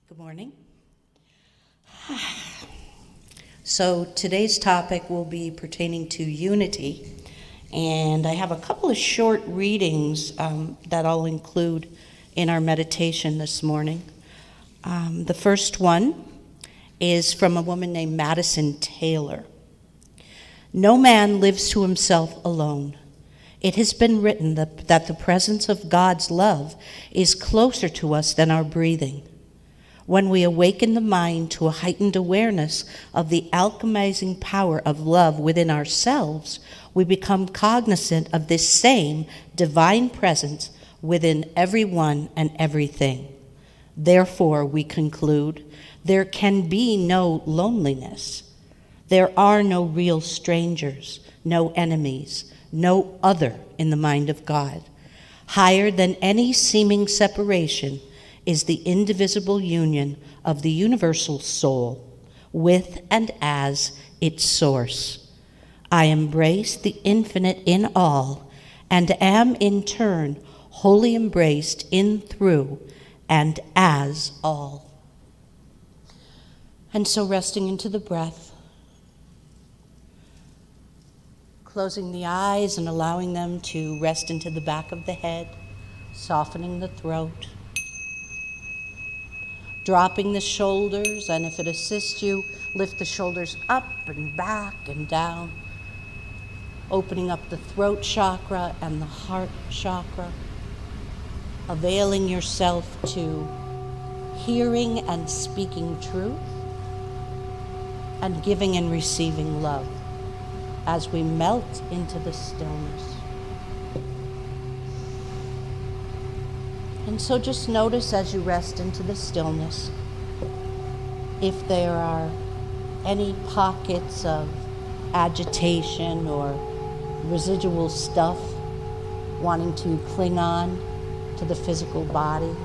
Good morning. So today's topic will be pertaining to unity, and I have a couple of short readings that I'll include in our meditation this morning. The first one is from a woman named Madison Taylor. No man lives to himself alone. It has been written that the presence of God's love is closer to us than our breathing. When we awaken the mind to a heightened awareness of the alchemizing power of love within ourselves, we become cognizant of this same divine presence within everyone and everything. Therefore, we conclude, there can be no loneliness. There are no real strangers, no enemies, no other in the mind of God. Higher than any seeming separation is the indivisible union of the universal soul with and as its source. I embrace the infinite in all and am in turn wholly embraced in, through, and as all. And so resting into the breath, closing the eyes and allowing them to rest into the back of the head, softening the throat, dropping the shoulders, and if it assists you, lift the shoulders up and back and down, opening up the throat chakra and the heart chakra, availing yourself to hearing and speaking truth, and giving and receiving love as we melt into the stillness. And so just notice as you rest into the stillness, if there are any pockets of agitation or residual stuff wanting to cling on to the physical body.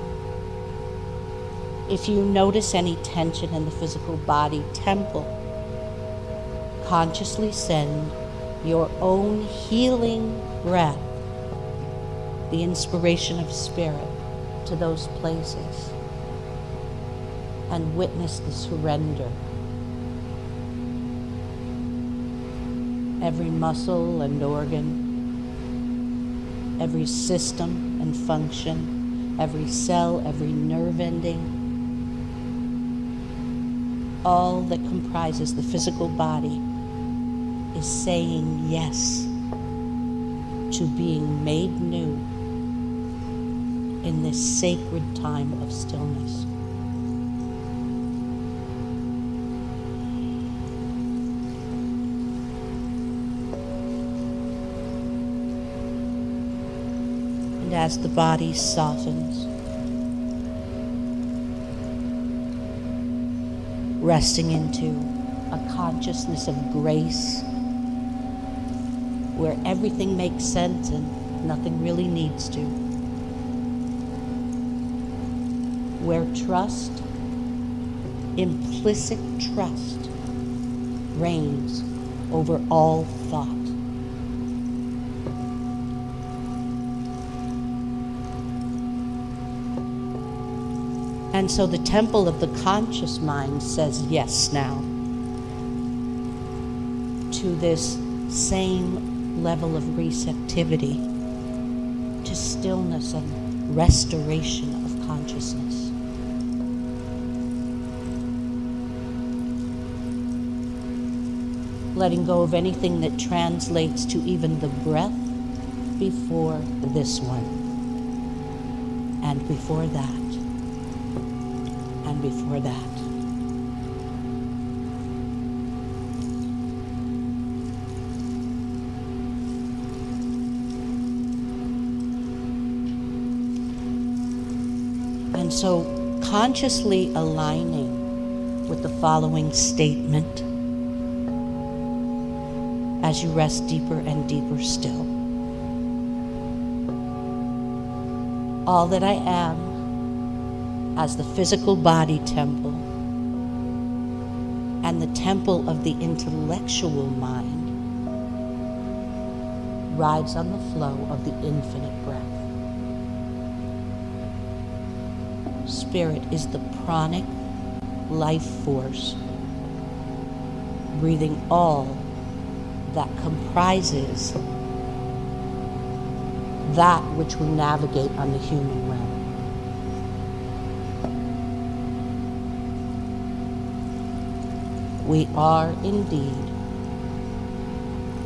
If you notice any tension in the physical body temple, consciously send your own healing breath, the inspiration of spirit, to those places and witness the surrender. Every muscle and organ, every system and function, every cell, every nerve ending, all that comprises the physical body is saying yes to being made new in this sacred time of stillness. And as the body softens, resting into a consciousness of grace, where everything makes sense and nothing really needs to. Where trust, implicit trust, reigns over all thought. And so the temple of the conscious mind says yes now to this same level of receptivity to stillness and restoration of consciousness. Letting go of anything that translates to even the breath before this one, and before that, and before that. And so consciously aligning with the following statement as you rest deeper and deeper still. All that I am as the physical body temple and the temple of the intellectual mind rides on the flow of the infinite breath. Spirit is the pranic life force, breathing all that comprises that which we navigate on the human realm. We are indeed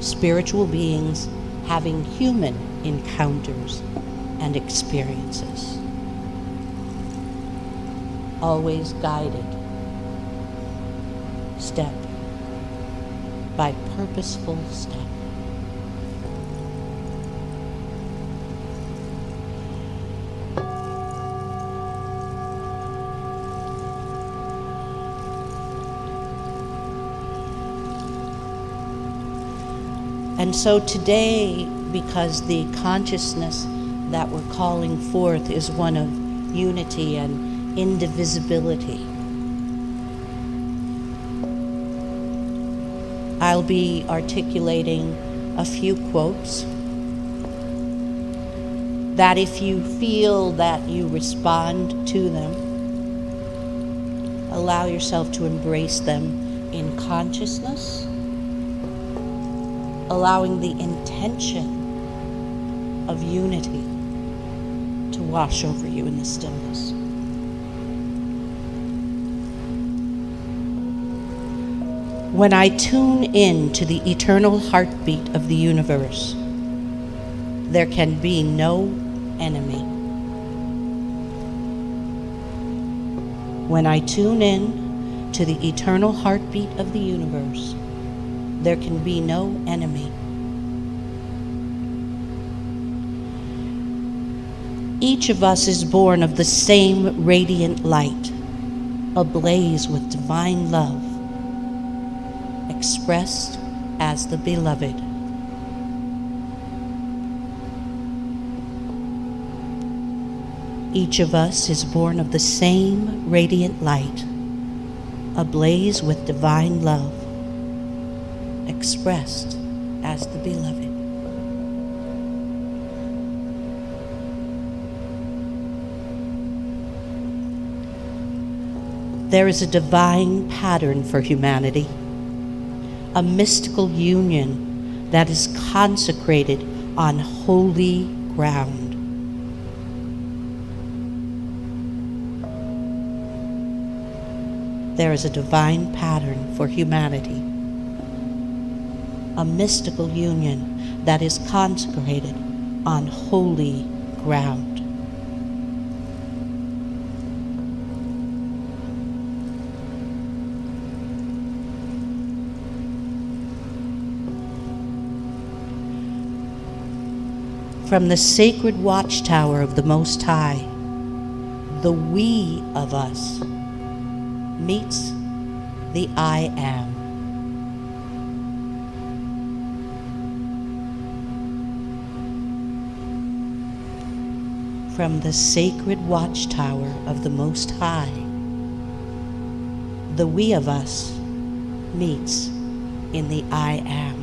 spiritual beings having human encounters and experiences, always guided step by purposeful step. And so today, because the consciousness that we're calling forth is one of unity and indivisibility, I'll be articulating a few quotes that if you feel that you respond to them, allow yourself to embrace them in consciousness, allowing the intention of unity to wash over you in the stillness. When I tune in to the eternal heartbeat of the universe, there can be no enemy. When I tune in to the eternal heartbeat of the universe, there can be no enemy. Each of us is born of the same radiant light, ablaze with divine love, expressed as the beloved. Each of us is born of the same radiant light, ablaze with divine love, expressed as the beloved. There is a divine pattern for humanity, a mystical union that is consecrated on holy ground. There is a divine pattern for humanity, a mystical union that is consecrated on holy ground. From the sacred watchtower of the Most High, the we of us meets the I am. From the sacred watchtower of the Most High, the we of us meets in the I am.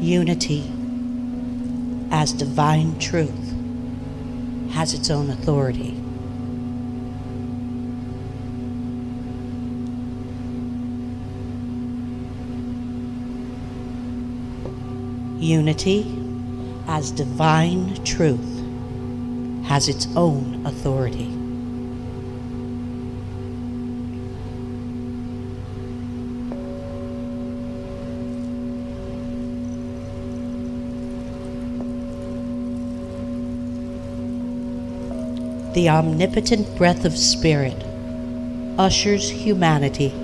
Unity as divine truth has its own authority. Unity as divine truth has its own authority. The omnipotent breath of Spirit ushers humanity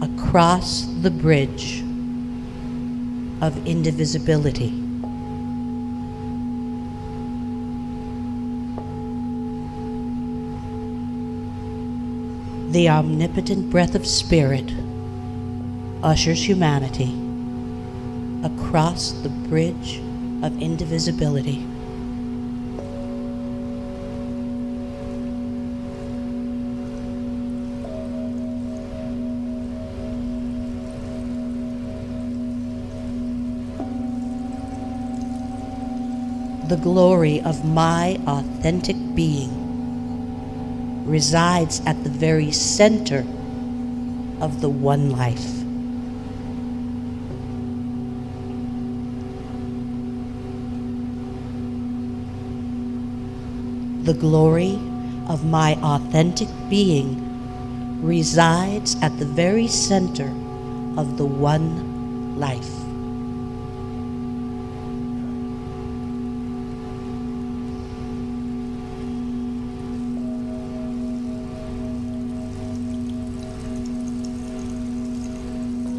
across the bridge of indivisibility. The omnipotent breath of Spirit ushers humanity across the bridge of indivisibility. The glory of my authentic being resides at the very center of the one life. The glory of my authentic being resides at the very center of the one life.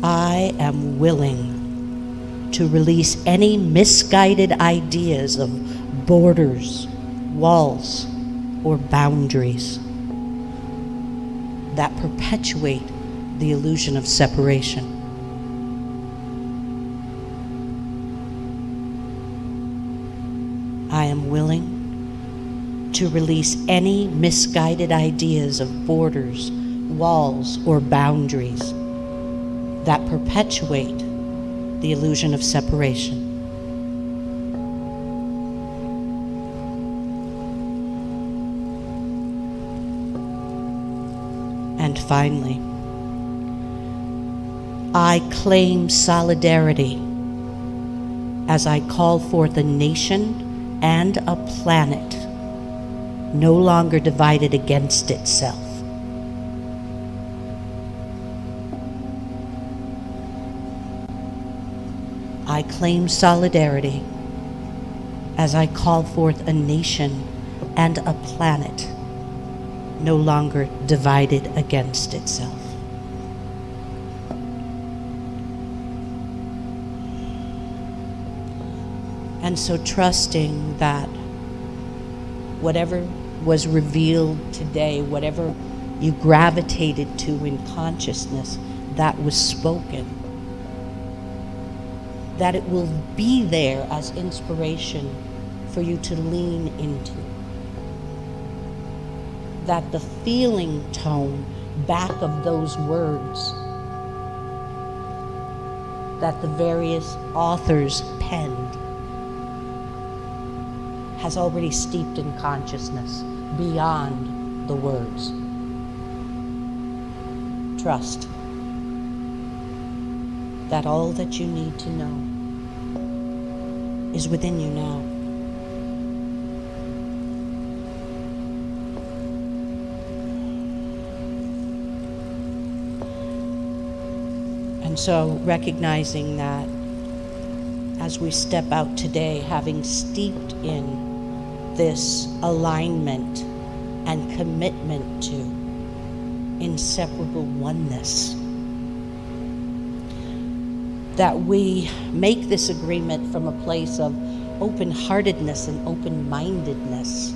I am willing to release any misguided ideas of borders, walls, or boundaries that perpetuate the illusion of separation. I am willing to release any misguided ideas of borders, walls, or boundaries that perpetuate the illusion of separation. And finally, I claim solidarity as I call forth a nation and a planet no longer divided against itself. I claim solidarity as I call forth a nation and a planet no longer divided against itself. And so trusting that whatever was revealed today, whatever you gravitated to in consciousness that was spoken, that it will be there as inspiration for you to lean into. That the feeling tone back of those words that the various authors penned has already steeped in consciousness beyond the words. Trust that all that you need to know is within you now. And so recognizing that as we step out today, having steeped in this alignment and commitment to inseparable oneness, that we make this agreement from a place of open-heartedness and open-mindedness,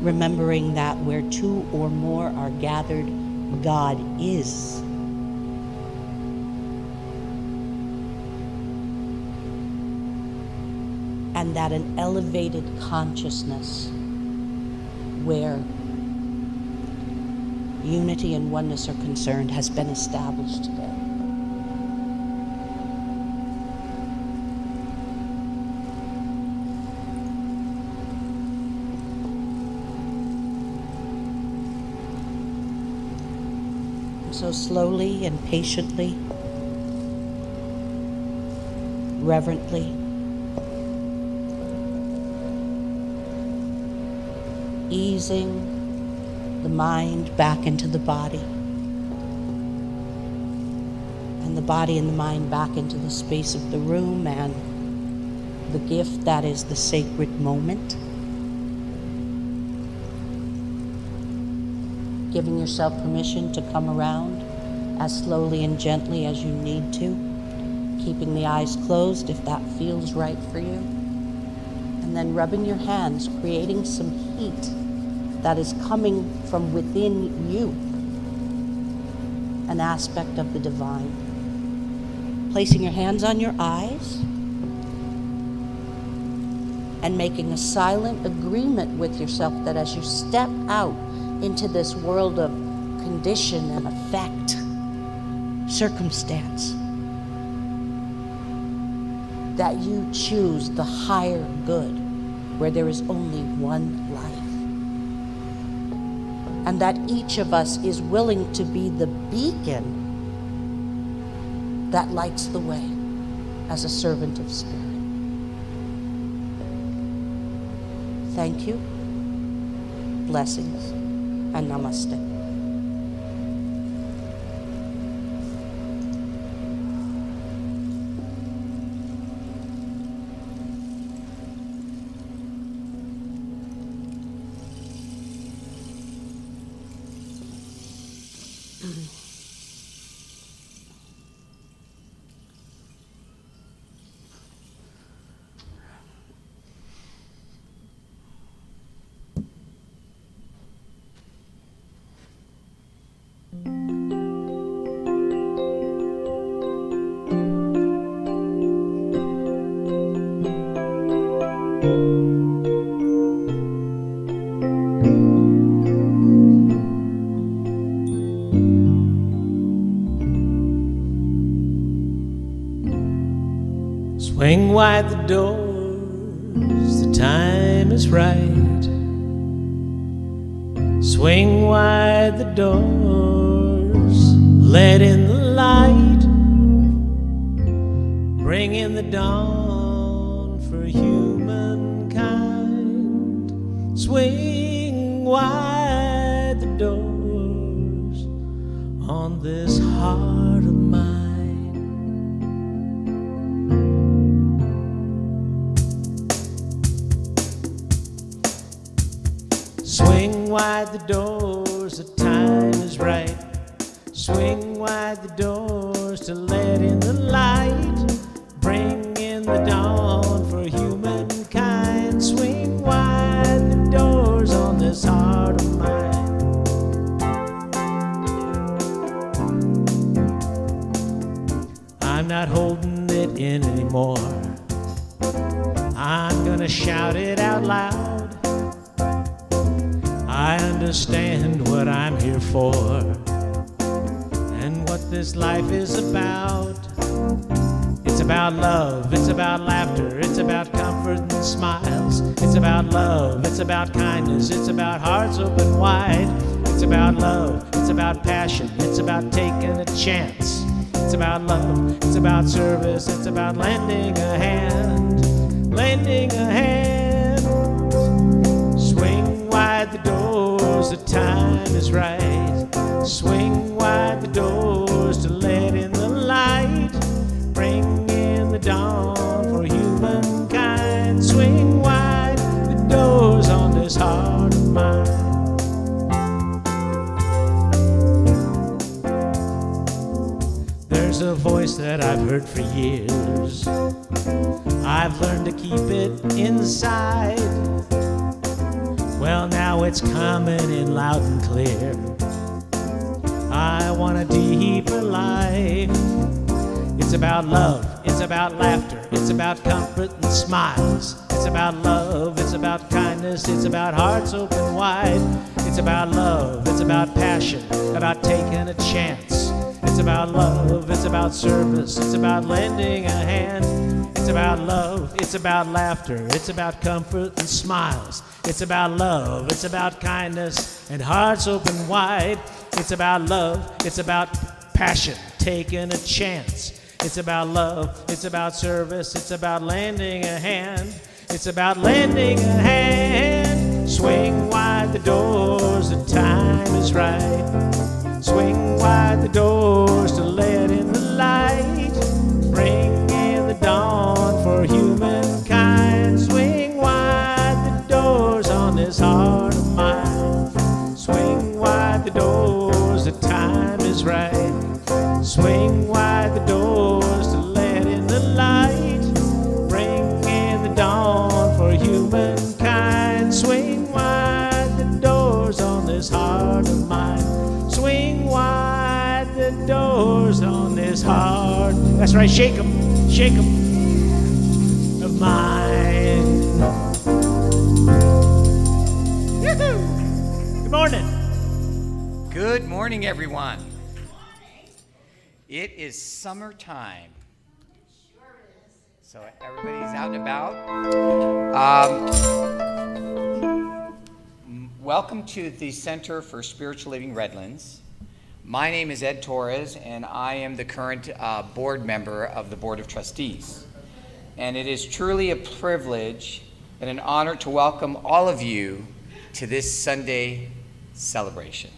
remembering that where two or more are gathered, God is. And that an elevated consciousness where unity and oneness are concerned has been established today. And so slowly and patiently, reverently, easing the mind back into the body, and the body and the mind back into the space of the room and the gift that is the sacred moment. Giving yourself permission to come around as slowly and gently as you need to, keeping the eyes closed if that feels right for you, and then rubbing your hands, creating some heat that is coming from within you, an aspect of the divine. Placing your hands on your eyes and making a silent agreement with yourself that as you step out into this world of condition and effect, circumstance, that you choose the higher good, where there is only one life. And that each of us is willing to be the beacon that lights the way as a servant of Spirit. Thank you, blessings, and namaste. Swing wide the doors, the time is right. Swing wide the doors, let in the light. Bring in the dawn for humankind. Swing wide the doors on this heart of mine. Swing wide the doors, the time is right. Swing wide the doors to let in the light. Bring in the dawn for humankind. Swing wide the doors on this heart of mine. I'm not holding it in anymore. I'm gonna shout it out loud. I understand what I'm here for and what this life is about. It's about love, it's about laughter, it's about comfort and smiles. It's about love, it's about kindness, it's about hearts open wide. It's about love, it's about passion, it's about taking a chance. It's about love, it's about service, it's about lending a hand, lending a hand. Swing wide the doors, the time is right. Swing wide the doors to let in the light. Bring in the dawn for humankind. Swing wide the doors on this heart of mine. There's a voice that I've heard for years. I've learned to keep it inside. Well, now it's coming in loud and clear. I want a deeper life. It's about love, it's about laughter, it's about comfort and smiles. It's about love, it's about kindness, it's about hearts open wide. It's about love, it's about passion, about taking a chance. It's about love, it's about service, it's about lending a hand. It's about love, it's about laughter, it's about comfort and smiles. It's about love, it's about kindness and hearts open wide. It's about love, it's about passion, taking a chance. It's about love, it's about service, it's about lending a hand. It's about lending a hand. Swing wide the doors, the time is right. Swing wide the doors to let in the light. Bring in the dawn for humankind. Swing wide the doors on this heart of mine. Swing wide the doors, the time is right. Swing wide the doors to let in the light. Bring in the dawn for humankind. Swing wide the doors on this heart of mine. Swing wide the doors on this heart. That's right, shake 'em, of mine. Yoo-hoo! Good morning. Good morning, everyone. It is summertime. So everybody's out and about. Welcome to the Center for Spiritual Living Redlands. My name is Ed Torres, and I am the current board member of the Board of Trustees. And it is truly a privilege and an honor to welcome all of you to this Sunday celebration.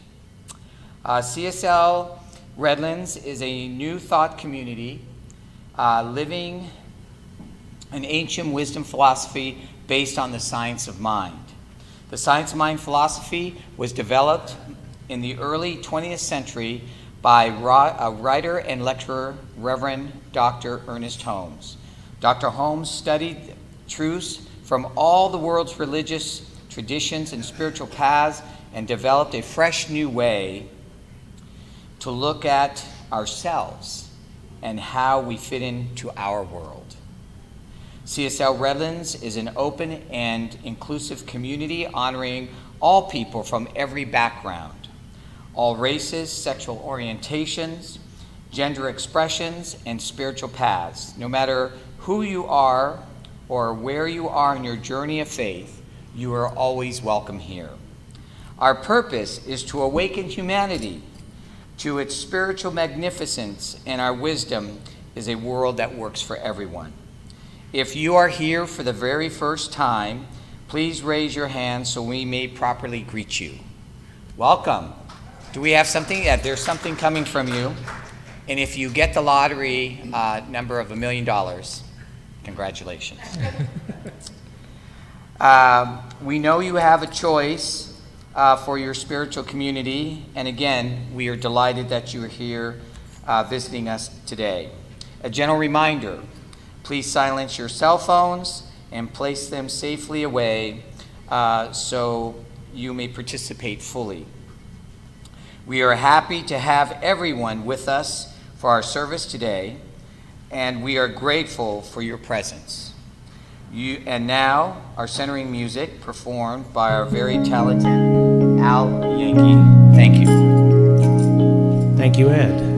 CSL Redlands is a new thought community living an ancient wisdom philosophy based on the science of mind. The science of mind philosophy was developed in the early 20th century by writer and lecturer, Reverend Dr. Ernest Holmes. Dr. Holmes studied truths from all the world's religious traditions and spiritual paths and developed a fresh new way to look at ourselves and how we fit into our world. CSL Redlands is an open and inclusive community honoring all people from every background, all races, sexual orientations, gender expressions, and spiritual paths. No matter who you are or where you are in your journey of faith, you are always welcome here. Our purpose is to awaken humanity to its spiritual magnificence, and our wisdom is a world that works for everyone. If you are here for the very first time, please raise your hand so we may properly greet you. Welcome. Do we have something? Yeah, there's something coming from you. And if you get the lottery number of $1 million, congratulations. We know you have a choice for your spiritual community. And again, we are delighted that you are here visiting us today. A gentle reminder, please silence your cell phones and place them safely away so you may participate fully. We are happy to have everyone with us for our service today, and we are grateful for your presence. And now, our centering music performed by our very talented Al Yankee. Thank you. Thank you, Ed.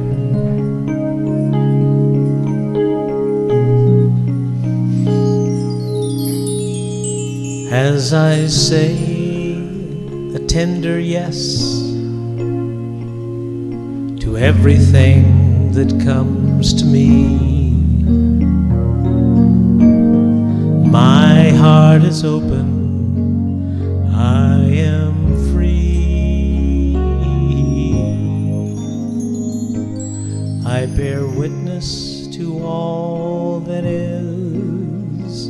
As I say a tender yes to everything that comes to me, my heart is open, I am free. I bear witness to all that is.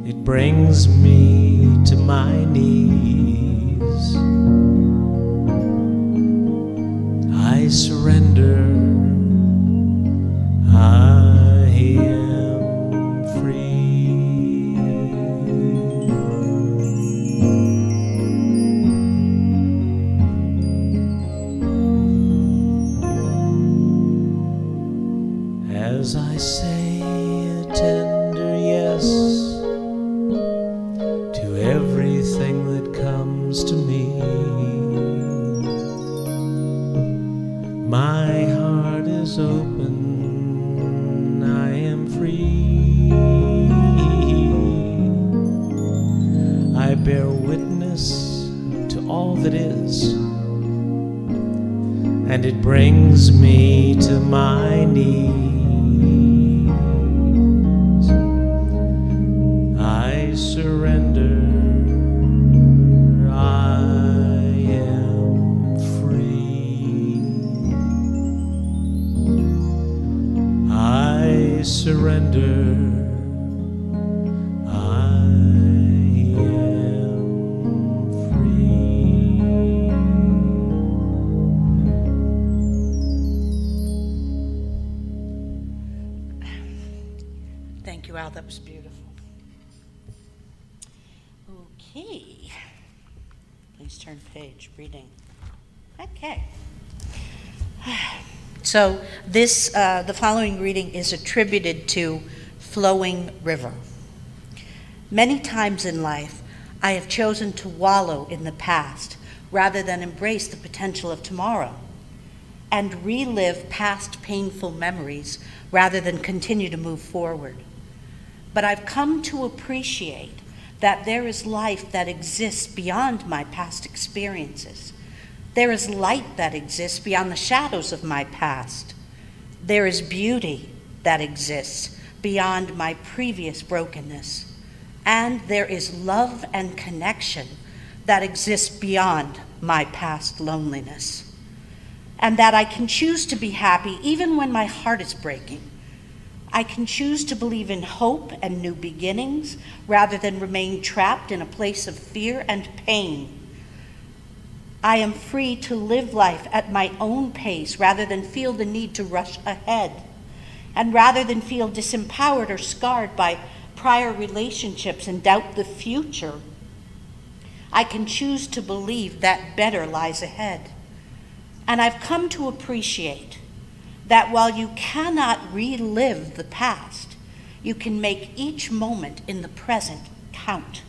It brings me to my knees. I surrender. I am free. As I say a tender yes to everything that comes to me, my heart is open, I am free. I bear witness to all that is, and it brings me to my knees. I surrender. Surrender, I am free. Thank you, Al. That was beautiful. Okay. Please turn page. Reading. Okay. So this, the following reading is attributed to Flowing River. Many times in life, I have chosen to wallow in the past rather than embrace the potential of tomorrow, and relive past painful memories rather than continue to move forward. But I've come to appreciate that there is life that exists beyond my past experiences. There is light that exists beyond the shadows of my past. There is beauty that exists beyond my previous brokenness. And there is love and connection that exists beyond my past loneliness. And that I can choose to be happy even when my heart is breaking. I can choose to believe in hope and new beginnings rather than remain trapped in a place of fear and pain. I am free to live life at my own pace rather than feel the need to rush ahead. And rather than feel disempowered or scarred by prior relationships and doubt the future, I can choose to believe that better lies ahead. And I've come to appreciate that while you cannot relive the past, you can make each moment in the present count.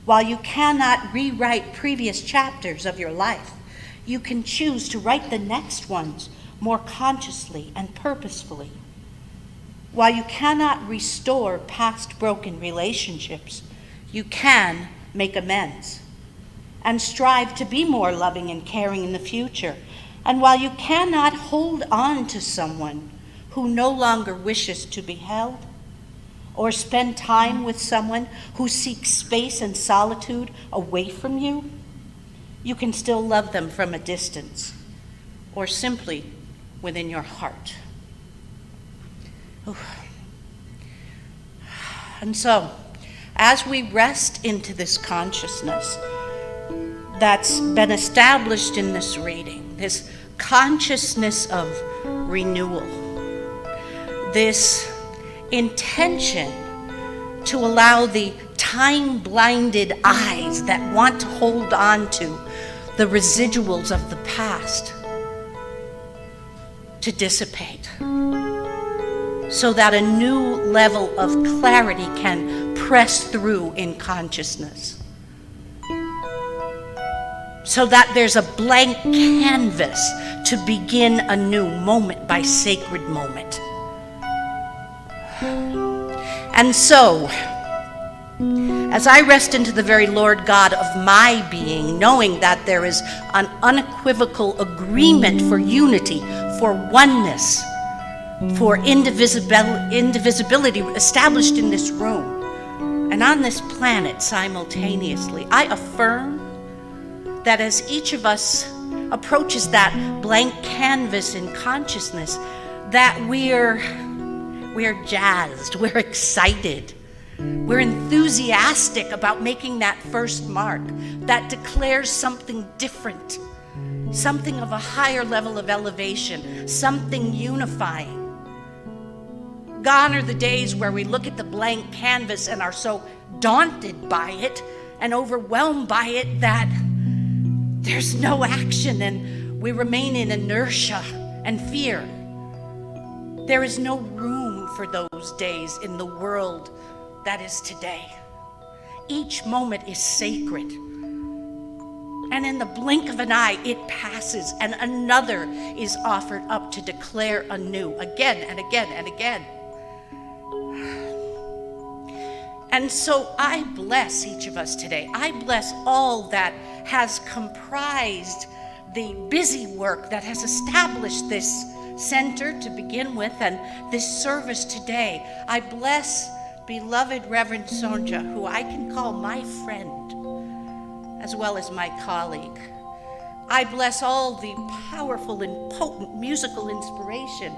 While you cannot rewrite previous chapters of your life, you can choose to write the next ones more consciously and purposefully. While you cannot restore past broken relationships, you can make amends and strive to be more loving and caring in the future. And while you cannot hold on to someone who no longer wishes to be held, or spend time with someone who seeks space and solitude away from you, you can still love them from a distance or simply within your heart. Oof. And so, as we rest into this consciousness that's been established in this reading, this consciousness of renewal, this intention to allow the time-blinded eyes that want to hold on to the residuals of the past to dissipate, so that a new level of clarity can press through in consciousness, so that there's a blank canvas to begin a new moment by sacred moment. And so, as I rest into the very Lord God of my being, knowing that there is an unequivocal agreement for unity, for oneness, for indivisibility established in this room and on this planet simultaneously, I affirm that as each of us approaches that blank canvas in consciousness, that we're jazzed, we're excited, we're enthusiastic about making that first mark that declares something different, something of a higher level of elevation, something unifying. Gone are the days where we look at the blank canvas and are so daunted by it and overwhelmed by it that there's no action and we remain in inertia and fear. There is no room for those days in the world that is today. Each moment is sacred. And in the blink of an eye, it passes and another is offered up to declare anew, again and again and again. And so I bless each of us today. I bless all that has comprised the busy work that has established this center to begin with and this service today. I bless beloved Reverend Sonja, who I can call my friend as well as my colleague. I bless all the powerful and potent musical inspiration,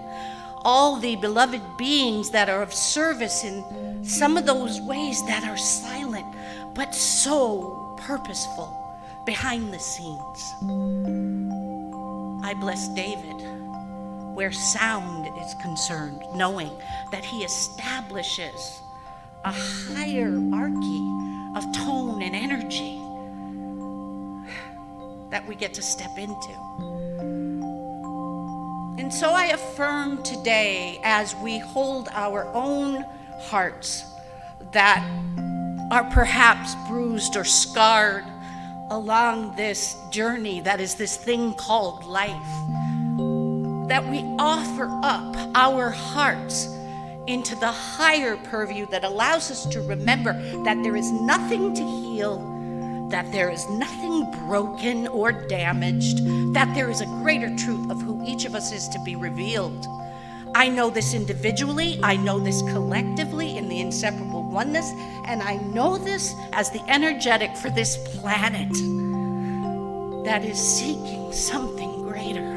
all the beloved beings that are of service in some of those ways that are silent but so purposeful behind the scenes. I bless David where sound is concerned, knowing that he establishes a hierarchy of tone and energy that we get to step into. And so I affirm today, as we hold our own hearts that are perhaps bruised or scarred along this journey that is this thing called life, that we offer up our hearts into the higher purview that allows us to remember that there is nothing to heal, that there is nothing broken or damaged, that there is a greater truth of who each of us is to be revealed. I know this individually, I know this collectively in the inseparable oneness, and I know this as the energetic for this planet that is seeking something greater.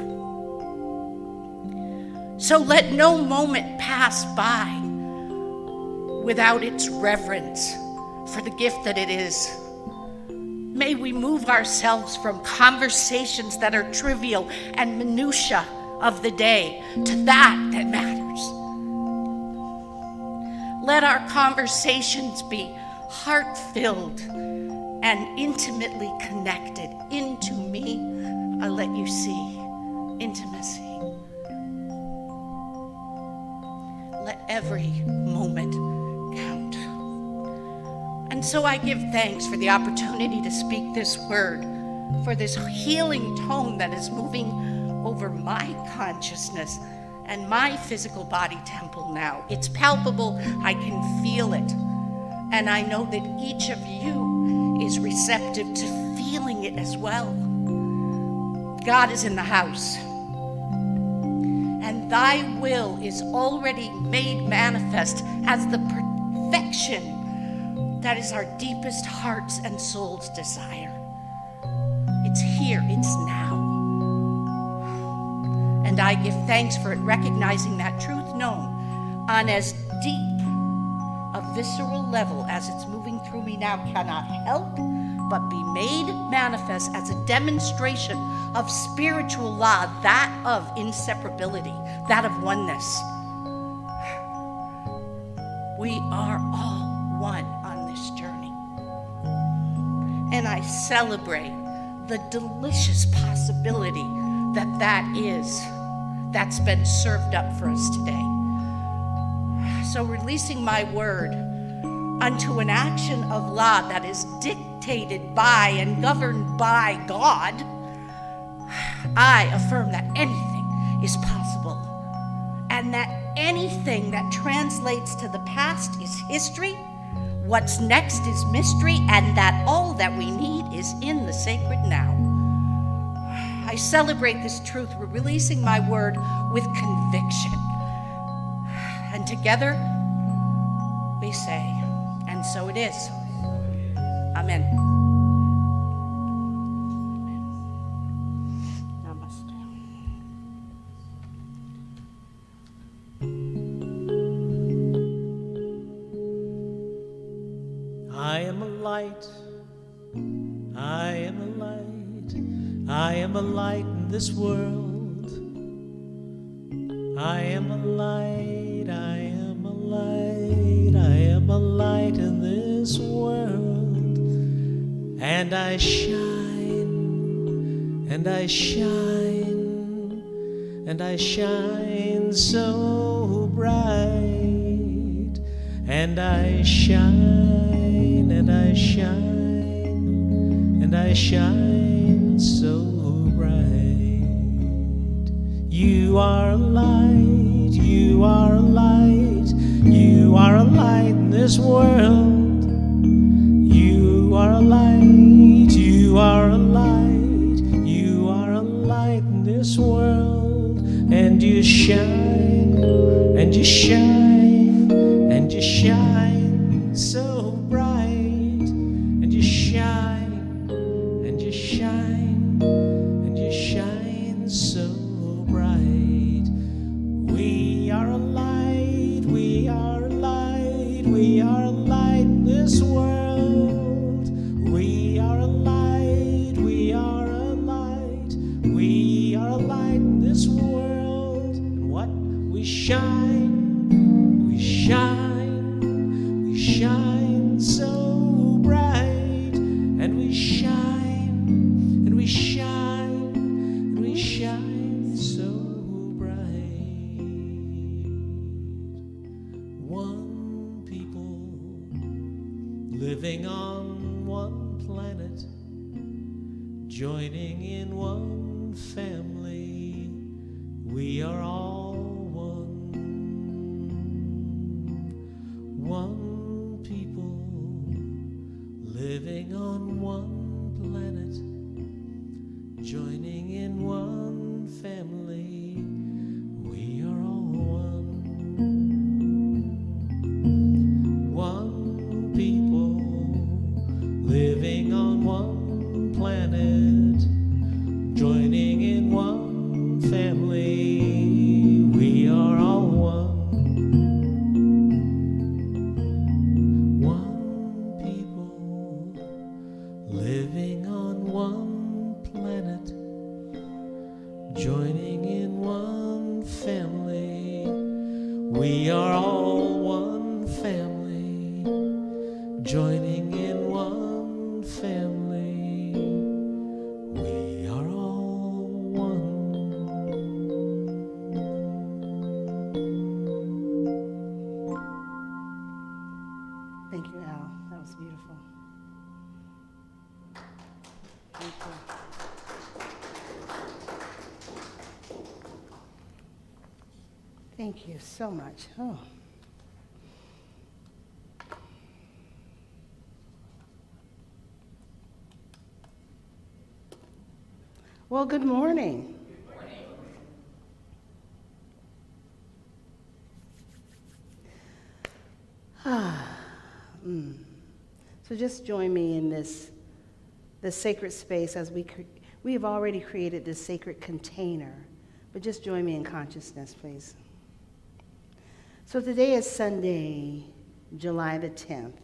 So let no moment pass by without its reverence for the gift that it is. May we move ourselves from conversations that are trivial and minutia of the day to that that matters. Let our conversations be heart-filled and intimately connected. Into me, I let you see intimacy. Let every moment count. And so I give thanks for the opportunity to speak this word, for this healing tone that is moving over my consciousness and my physical body temple now. It's palpable, I can feel it. And I know that each of you is receptive to feeling it as well. God is in the house. And thy will is already made manifest as the perfection that is our deepest hearts and souls' desire. It's here, it's now. And I give thanks for it, recognizing that truth known on as deep a visceral level as it's moving through me now cannot help but be made manifest as a demonstration of spiritual law, that of inseparability, that of oneness. We are all one on this journey. And I celebrate the delicious possibility that's been served up for us today. So releasing my word unto an action of law that is dictated by and governed by God, I affirm that anything is possible, and that anything that translates to the past is history, what's next is mystery, and that all that we need is in the sacred now. I celebrate this truth, releasing my word with conviction. And together we say, and so it is. Amen. Namaste. I am a light, I am a light, I am a light in this world. I am a light, I am a light, I am a light in this world. And I shine, and I shine, and I shine so bright. And I shine, and I shine, and I shine so bright. You are a light, you are a light, you are a light in this world. You are a light, you are a light, you are a light in this world. And you shine, and you shine, and you shine so bright. And you shine, and you shine, and you shine so bright. We are a light, we are a light, we are a light in this world. We are a light, we are a light, we are a light in this world. And what? We shine, we shine, we shine so bright. And we shine, and we shine, and we shine so bright. One people living on one planet, joining in one family. We are all one. joining in one family. We are all one. One people living on one planet, joining in one family. We are all one. One people living on one planet, joining in one family. We are all one family, joining in one family. We are all one. Thank you, Al. That was beautiful. Thank you. Thank you so much. Oh. Well, good morning. So just join me in this sacred space as we have already created this sacred container, but just join me in consciousness, please. So today is Sunday, July the 10th.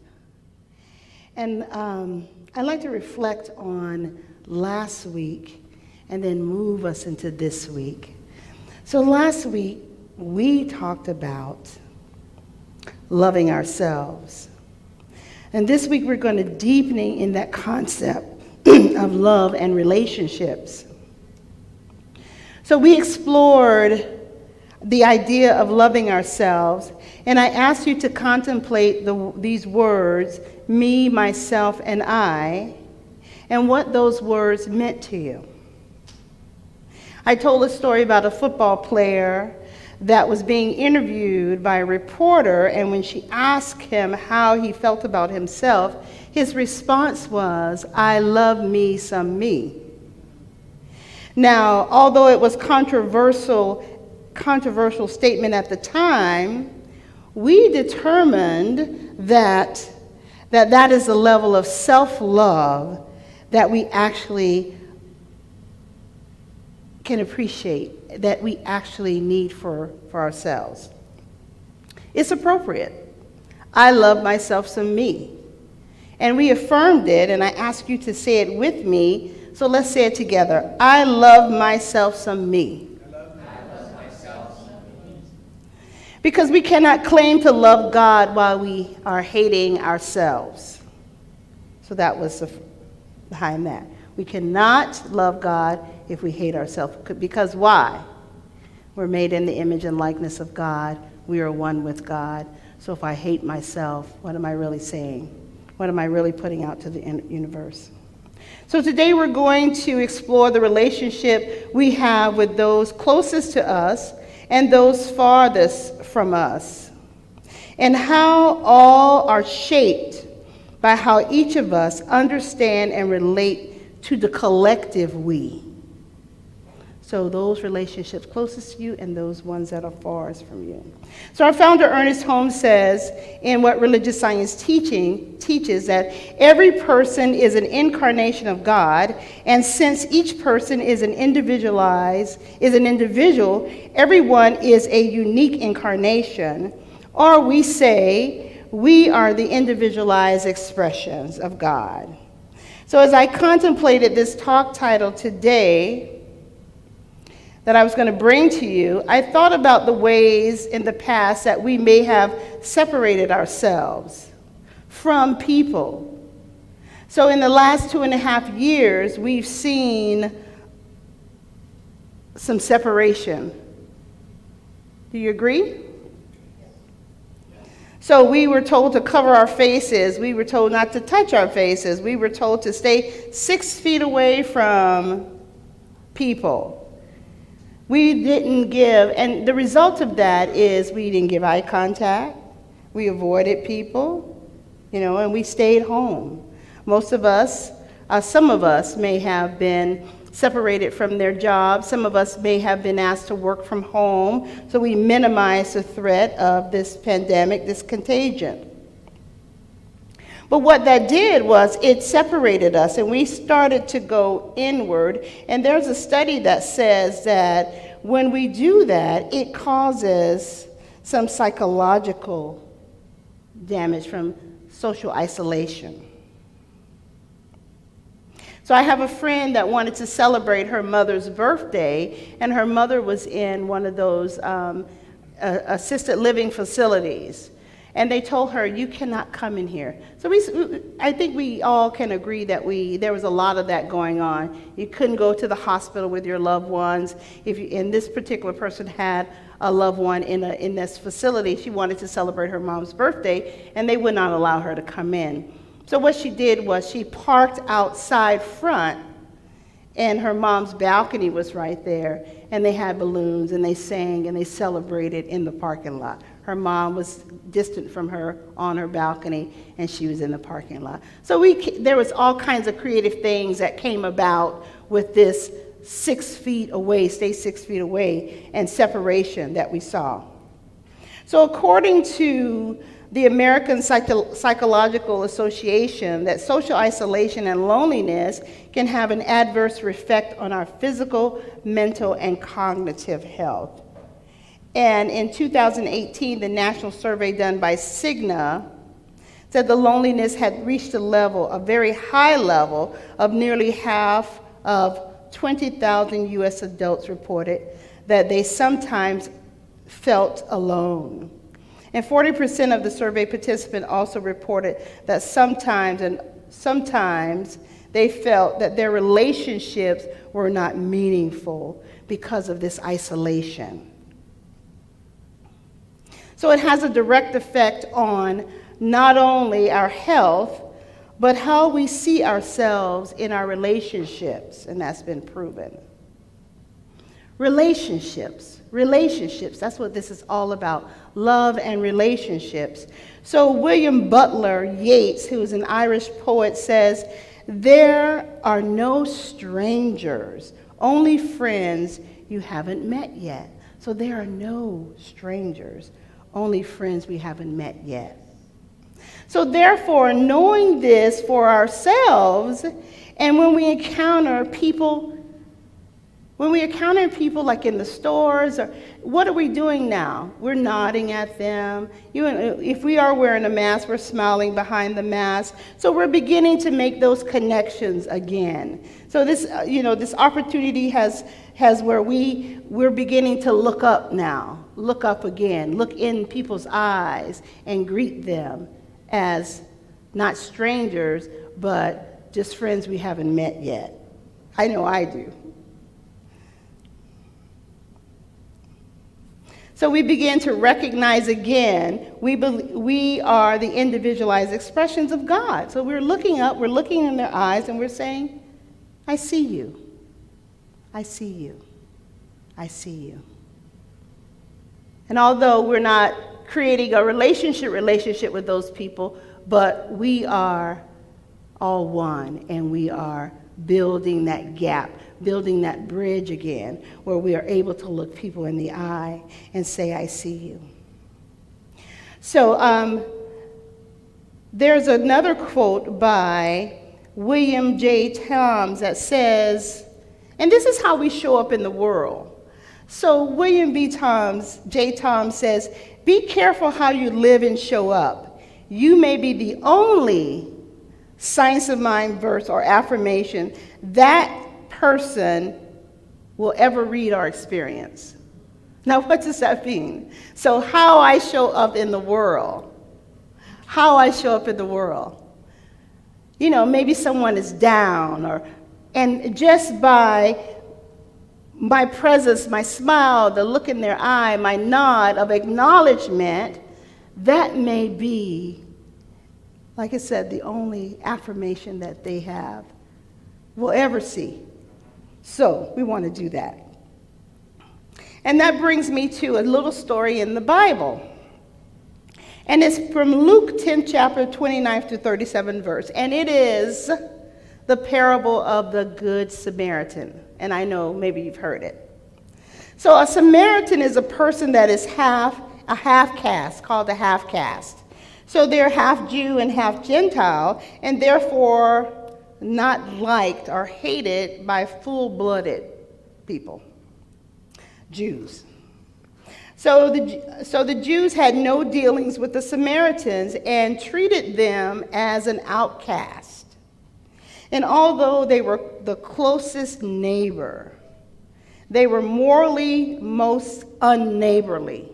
And I'd like to reflect on last week and then move us into this week. So last week, we talked about loving ourselves. And this week, we're going to deepening in that concept of love and relationships. So we explored the idea of loving ourselves, and I asked you to contemplate these words, me, myself, and I, and what those words meant to you. I told a story about a football player that was being interviewed by a reporter, and when she asked him how he felt about himself, his response was, I love me some me. Now, although it was controversial statement at the time, we determined that is the level of self-love that we actually can appreciate, that we actually need for ourselves. It's appropriate. I love myself some me. And we affirmed it, and I ask you to say it with me, so let's say it together. I love myself some me. I love myself some me. Because we cannot claim to love God while we are hating ourselves. So that was behind that. We cannot love God if we hate ourselves. Because why? We're made in the image and likeness of God. We are one with God. So if I hate myself, what am I really saying? What am I really putting out to the universe? So today we're going to explore the relationship we have with those closest to us and those farthest from us, and how all are shaped by how each of us understand and relate to the collective we. So those relationships closest to you and those ones that are farthest from you. So our founder, Ernest Holmes, says in What Religious Science teaches that every person is an incarnation of God, and since each person is an individual, everyone is a unique incarnation, or we say we are the individualized expressions of God. So as I contemplated this talk title today, that I was going to bring to you, I thought about the ways in the past that we may have separated ourselves from people. So in the last 2.5 years, we've seen some separation. Do you agree? So we were told to cover our faces. We were told not to touch our faces. We were told to stay 6 feet away from people. We didn't give, and the result of that is we didn't give eye contact. We avoided people, and we stayed home. Most of us, some of us may have been separated from their jobs. Some of us may have been asked to work from home, so we minimize the threat of this pandemic, this contagion. But what that did was it separated us, and we started to go inward. And there's a study that says that when we do that, it causes some psychological damage from social isolation. So I have a friend that wanted to celebrate her mother's birthday, and her mother was in one of those assisted living facilities. And they told her, you cannot come in here. So I think we all can agree that there was a lot of that going on. You couldn't go to the hospital with your loved ones. And this particular person had a loved one in this facility. She wanted to celebrate her mom's birthday, and they would not allow her to come in. So what she did was she parked outside front, and her mom's balcony was right there. And they had balloons, and they sang, and they celebrated in the parking lot. Her mom was distant from her on her balcony, and she was in the parking lot. So there was all kinds of creative things that came about with this 6 feet away, stay 6 feet away, and separation that we saw. So according to the American Psychological Association, that social isolation and loneliness can have an adverse effect on our physical, mental, and cognitive health. And in 2018, the national survey done by Cigna said the loneliness had reached a very high level of nearly half of 20,000 U.S. adults reported that they sometimes felt alone. And 40% of the survey participants also reported that sometimes they felt that their relationships were not meaningful because of this isolation. So it has a direct effect on not only our health, but how we see ourselves in our relationships, and that's been proven. Relationships, that's what this is all about, love and relationships. So William Butler Yeats, who is an Irish poet, says, "There are no strangers, only friends you haven't met yet." So there are no strangers, only friends we haven't met yet. So therefore, knowing this for ourselves, and when we encounter people like in the stores, or what are we doing now? We're nodding at them. If we are wearing a mask, we're smiling behind the mask. So we're beginning to make those connections again. So this opportunity has where we're beginning to look up now, look up again, look in people's eyes and greet them as not strangers, but just friends we haven't met yet. I know I do. So we begin to recognize again, we are the individualized expressions of God. So we're looking up, we're looking in their eyes, and we're saying, I see you. I see you. I see you. And although we're not creating a relationship with those people, but we are all one, and we are building that gap, building that bridge again, where we are able to look people in the eye and say, I see you. So there's another quote by William J. Toms that says, and this is how we show up in the world. So William J. Toms says, be careful how you live and show up. You may be the only science of mind verse or affirmation that person will ever read or experience. Now, what does that mean? So how I show up in the world, maybe someone is down, and just by my presence, my smile, the look in their eye, my nod of acknowledgement, that may be, like I said, the only affirmation that they will ever see. So we want to do that. And that brings me to a little story in the Bible. And it's from Luke 10, chapter 29 to 37 verse. And it is the parable of the Good Samaritan. and I know maybe you've heard it. So a Samaritan is a person that is a half caste, called a half caste. So they're half Jew and half Gentile, and therefore not liked or hated by full-blooded people, Jews. So the Jews had no dealings with the Samaritans and treated them as an outcast. And although they were the closest neighbor, they were morally most unneighborly.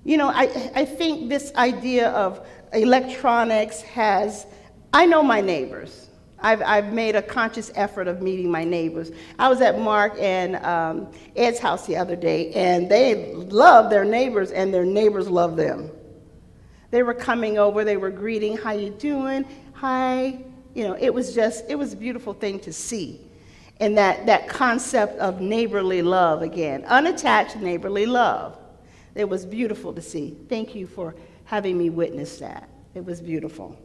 You know, I think this idea of electronics I know my neighbors. I've made a conscious effort of meeting my neighbors. I was at Mark and Ed's house the other day, and they love their neighbors, and their neighbors love them. They were coming over, they were greeting, how you doing? Hi. You know, it was a beautiful thing to see. And that concept of neighborly love again, unattached neighborly love. It was beautiful to see. Thank you for having me witness that. It was beautiful.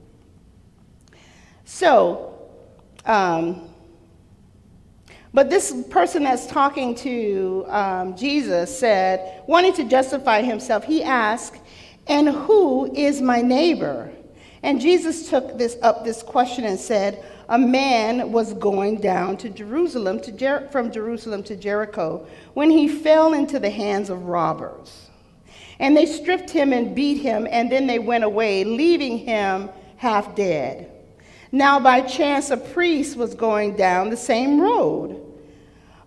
So, but this person that's talking to Jesus said, wanting to justify himself, he asked, "And who is my neighbor?" And Jesus took this question and said, "A man was going down to Jerusalem, from Jerusalem to Jericho, when he fell into the hands of robbers. And they stripped him and beat him, and then they went away, leaving him half dead. Now by chance a priest was going down the same road.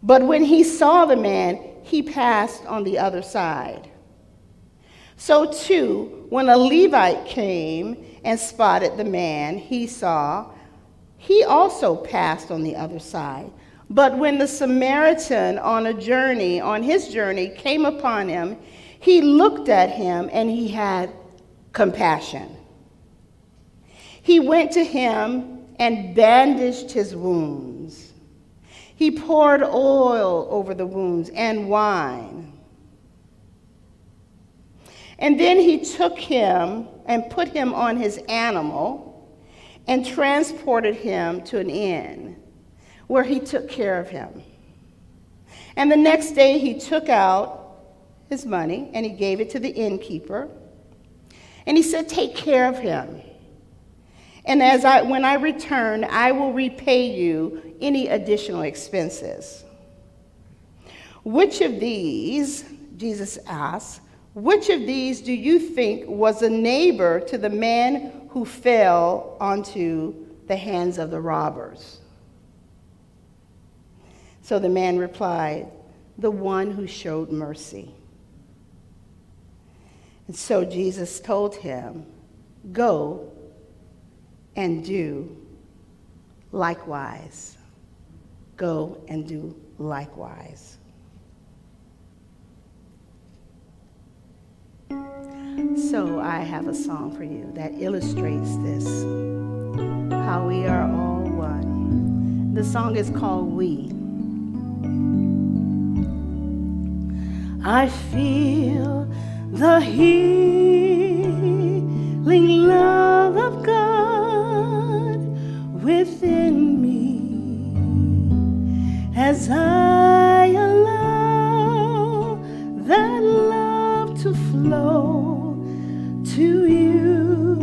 But when he saw the man, he passed on the other side. So too, when a Levite came and spotted the man he also passed on the other side. But when the Samaritan on his journey came upon him, he looked at him and he had compassion. He went to him and bandaged his wounds. He poured oil over the wounds and wine. And then he took him and put him on his animal and transported him to an inn where he took care of him. And the next day he took out his money and he gave it to the innkeeper. And he said, 'Take care of him. And when I return, I will repay you any additional expenses.' Which of these," Jesus asked, "which of these do you think was a neighbor to the man who fell onto the hands of the robbers?" So the man replied, "The one who showed mercy." And so Jesus told him, "Go and do likewise." Go and do likewise. So I have a song for you that illustrates this, how we are all one. The song is called "We." I feel the healing love of God within me as I allow that love to flow to you.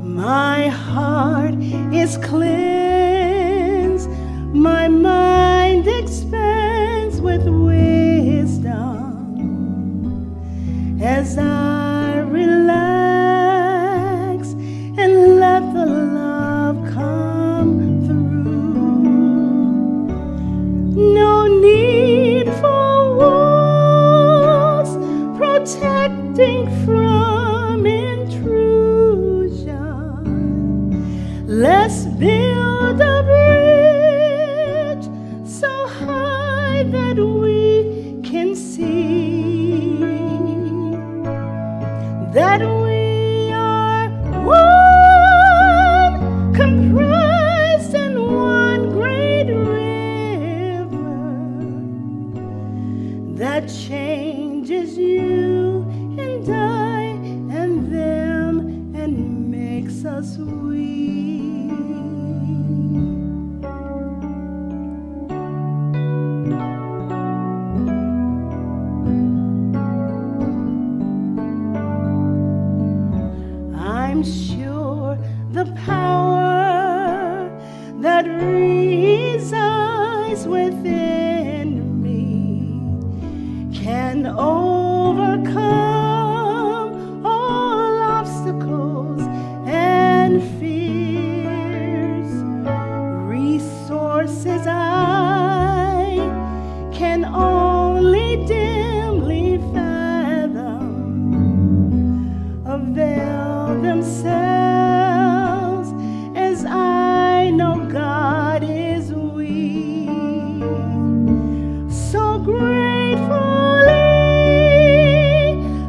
My heart is cleansed, my mind expands with wisdom as I relax and let the love come through. No need for walls protecting from intrusion. Let's build a bridge so high that we can see that we are one, comprised in one great river that changes you and I resides within me can overcome all obstacles and fears. Resources I can only dimly fathom avail themselves as I know God is weak. So gratefully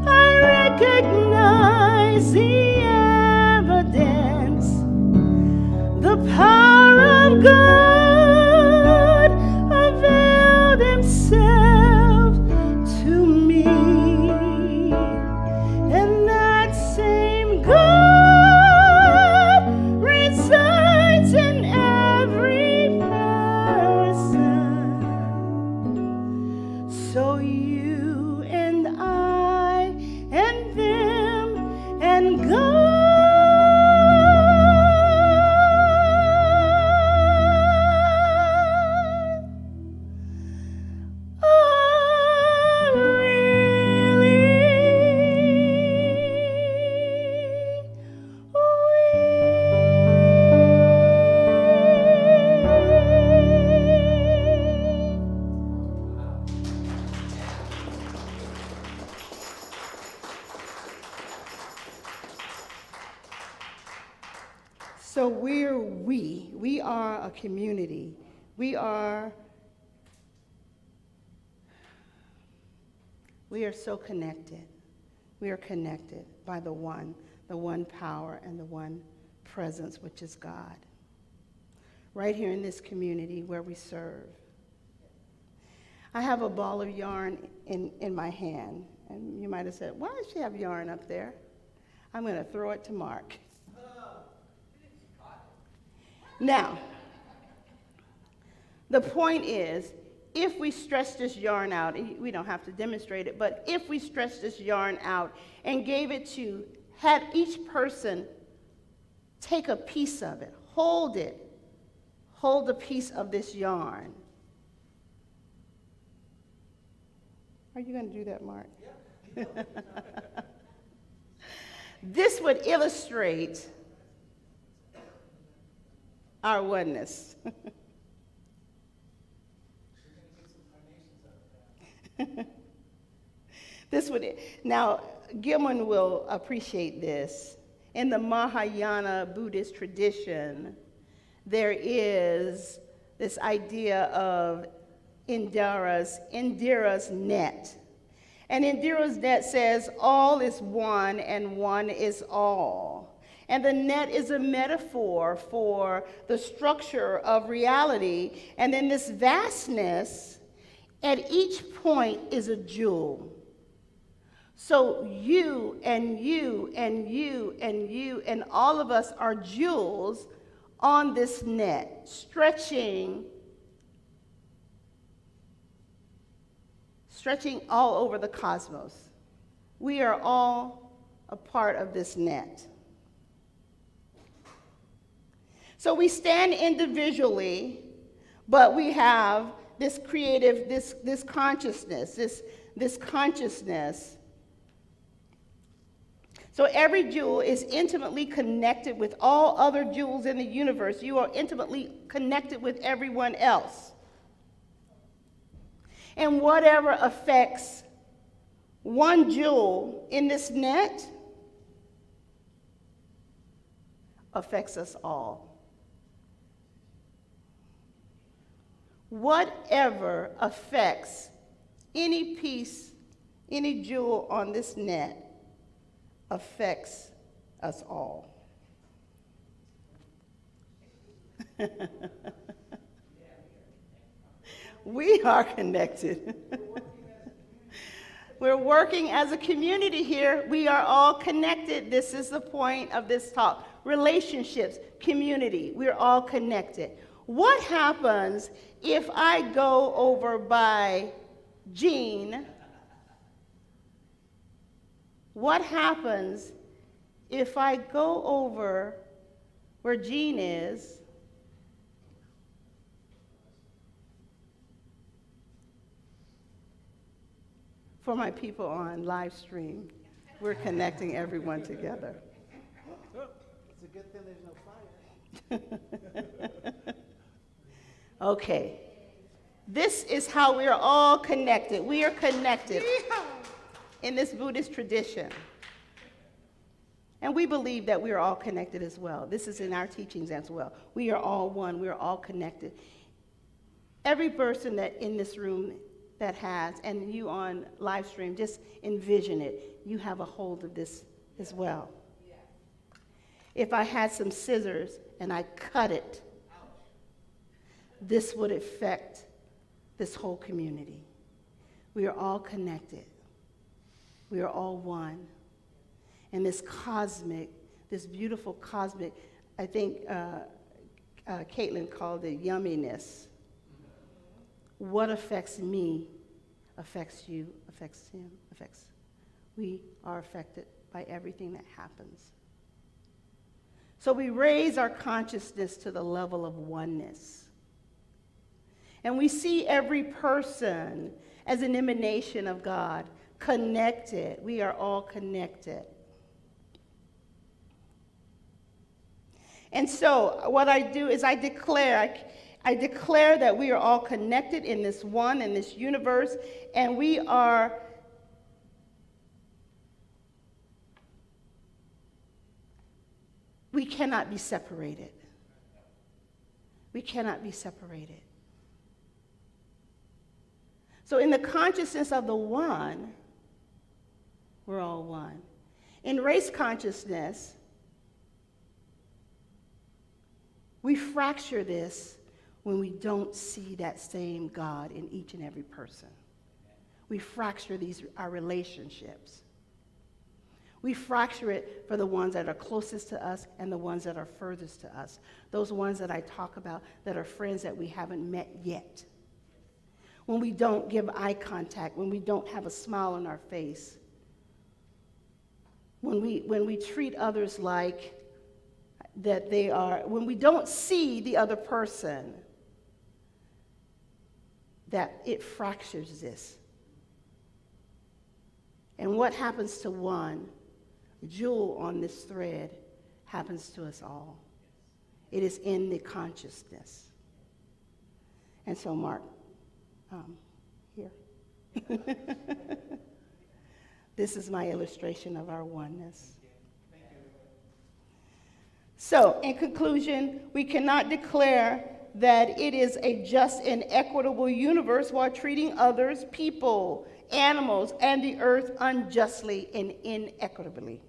I recognize the evidence, the power of God avail themselves to me. And that same God resides in every person. So you and I and them and God are really So we are a community. We are so connected. We are connected by the one power and the one presence, which is God. Right here in this community where we serve. I have a ball of yarn in my hand. And you might have said, why does she have yarn up there? I'm going to throw it to Mark. Now, the point is, if we stretch this yarn out, we don't have to demonstrate it, but if we stretch this yarn out and gave it to, had each person take a piece of it, hold a piece of this yarn. Are you going to do that, Mark? Yeah. This would illustrate our oneness. Now, Gilman will appreciate this. In the Mahayana Buddhist tradition, there is this idea of Indira's net. And Indira's net says, all is one and one is all. And the net is a metaphor for the structure of reality. And then this vastness, at each point is a jewel. So you and you and you and you and all of us are jewels on this net, stretching all over the cosmos. We are all a part of this net. So we stand individually, but we have this creative, this consciousness. So every jewel is intimately connected with all other jewels in the universe. You are intimately connected with everyone else. And whatever affects one jewel in this net affects us all. Whatever affects any piece, any jewel on this net affects us all. We are connected. We're working as a community here. We are all connected. This is the point of this talk. Relationships, community, we're all connected. What happens if I go over by Jean? What happens if I go over where Jean is For my people on live stream, we're connecting everyone together. It's a good thing there's no fire. Okay. This is how we are all connected. We are connected in this Buddhist tradition. And we believe that we are all connected as well. This is in our teachings as well. We are all one. We are all connected. Every person that in this room that has, and you on live stream, just envision it. You have a hold of this as well. If I had some scissors and I cut it, this would affect this whole community. We are all connected. We are all one. And this cosmic, this beautiful cosmic, I think Caitlin called it yumminess. What affects me affects you, affects him, affects. We are affected by everything that happens. So we raise our consciousness to the level of oneness. And we see every person as an emanation of God, connected. We are all connected. And so what I do is I declare that we are all connected in this one, in this universe, and we cannot be separated. We cannot be separated. So in the consciousness of the one, we're all one. In race consciousness, we fracture this when we don't see that same God in each and every person. We fracture our relationships. We fracture it for the ones that are closest to us and the ones that are furthest to us. Those ones that I talk about that are friends that we haven't met yet. When we don't give eye contact, when we don't have a smile on our face, when we treat others like that they are, when we don't see the other person, that it fractures this. And what happens to one jewel on this thread happens to us all. It is in the consciousness. And so, Mark, here. This is my illustration of our oneness. So, in conclusion, we cannot declare that it is a just and equitable universe while treating others, people, animals, and the earth unjustly and inequitably.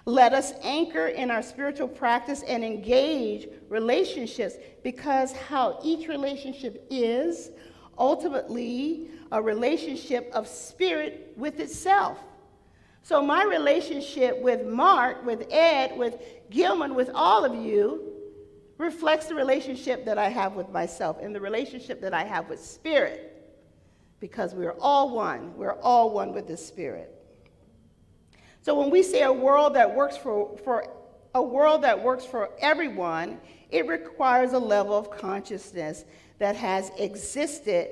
Let us anchor in our spiritual practice and engage relationships, because how each relationship is ultimately a relationship of spirit with itself. So my relationship with Mark, with Ed, with Gilman, with all of you reflects the relationship that I have with myself and the relationship that I have with spirit, because we're all one. We're all one with the spirit. So when we say a world that works for everyone, it requires a level of consciousness that has existed.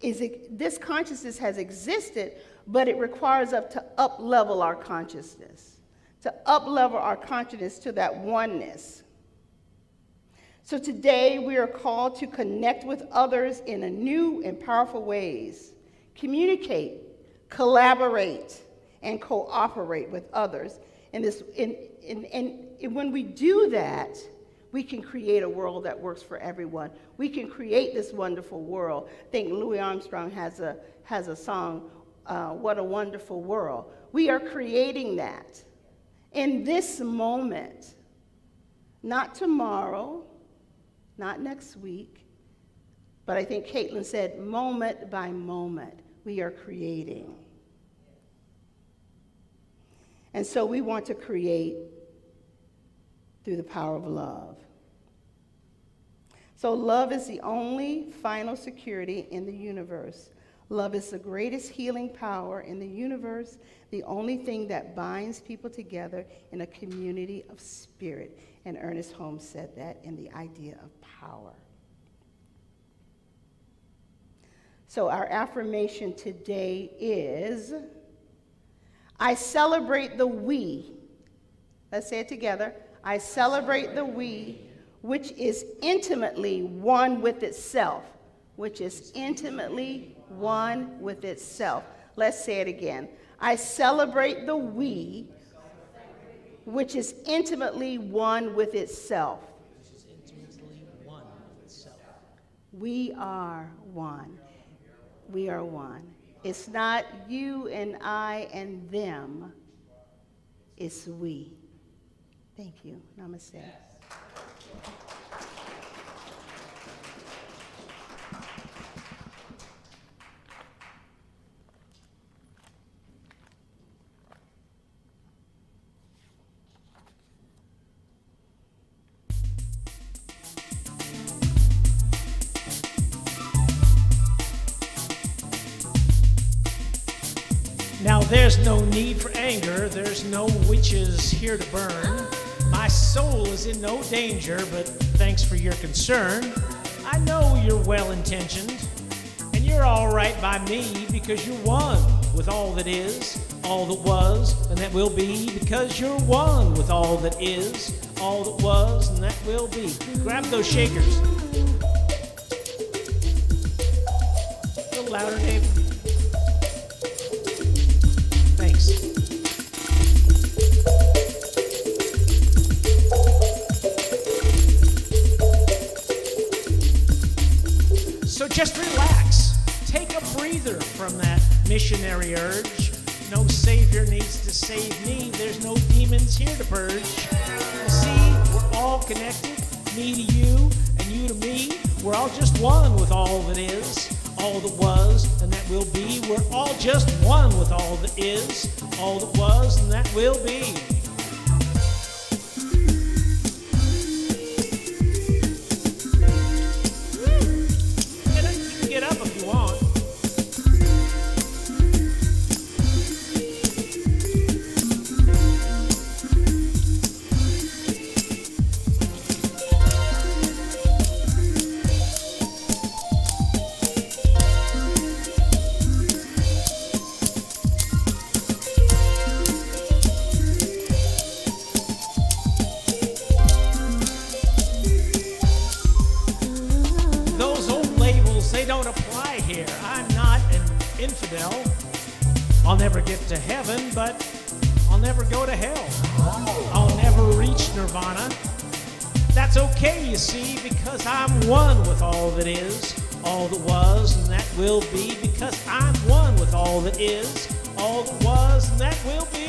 This consciousness has existed, but it requires us to up-level our consciousness, to up-level our consciousness to that oneness. So today we are called to connect with others in a new and powerful ways, communicate, collaborate, and cooperate with others. And when we do that, we can create a world that works for everyone. We can create this wonderful world. I think Louis Armstrong has a song, What a Wonderful World. We are creating that in this moment, not tomorrow, not next week, but I think Caitlin said moment by moment, we are creating. And so we want to create through the power of love. So love is the only final security in the universe. Love is the greatest healing power in the universe, the only thing that binds people together in a community of spirit. And Ernest Holmes said that in The Idea of Power. So our affirmation today is, I celebrate the we. Let's say it together. I celebrate the we, which is intimately one with itself. Which is intimately one with itself. Let's say it again. I celebrate the we, which is intimately one with itself. We are one. We are one. It's not you and I and them. It's we. Thank you. Namaste. Now there's no need for anger, there's no witches here to burn. My soul is in no danger, but thanks for your concern. I know you're well-intentioned, and you're all right by me because you're one with all that is, all that was, and that will be, because you're one with all that is, all that was, and that will be. Grab those shakers. A little louder, Dave. Thanks. So just relax. Take a breather from that missionary urge. No savior needs to save me. There's no demons here to purge. You see, we're all connected. Me to you and you to me. We're all just one with all that is, all that was, and that will be. We're all just one with all that is, all that was, and that will be. You can get up if you want. They don't apply here. I'm not an infidel. I'll never get to heaven, but I'll never go to hell. I'll never reach nirvana. That's okay, you see, because I'm one with all that is, all that was, and that will be, because I'm one with all that is, all that was, and that will be.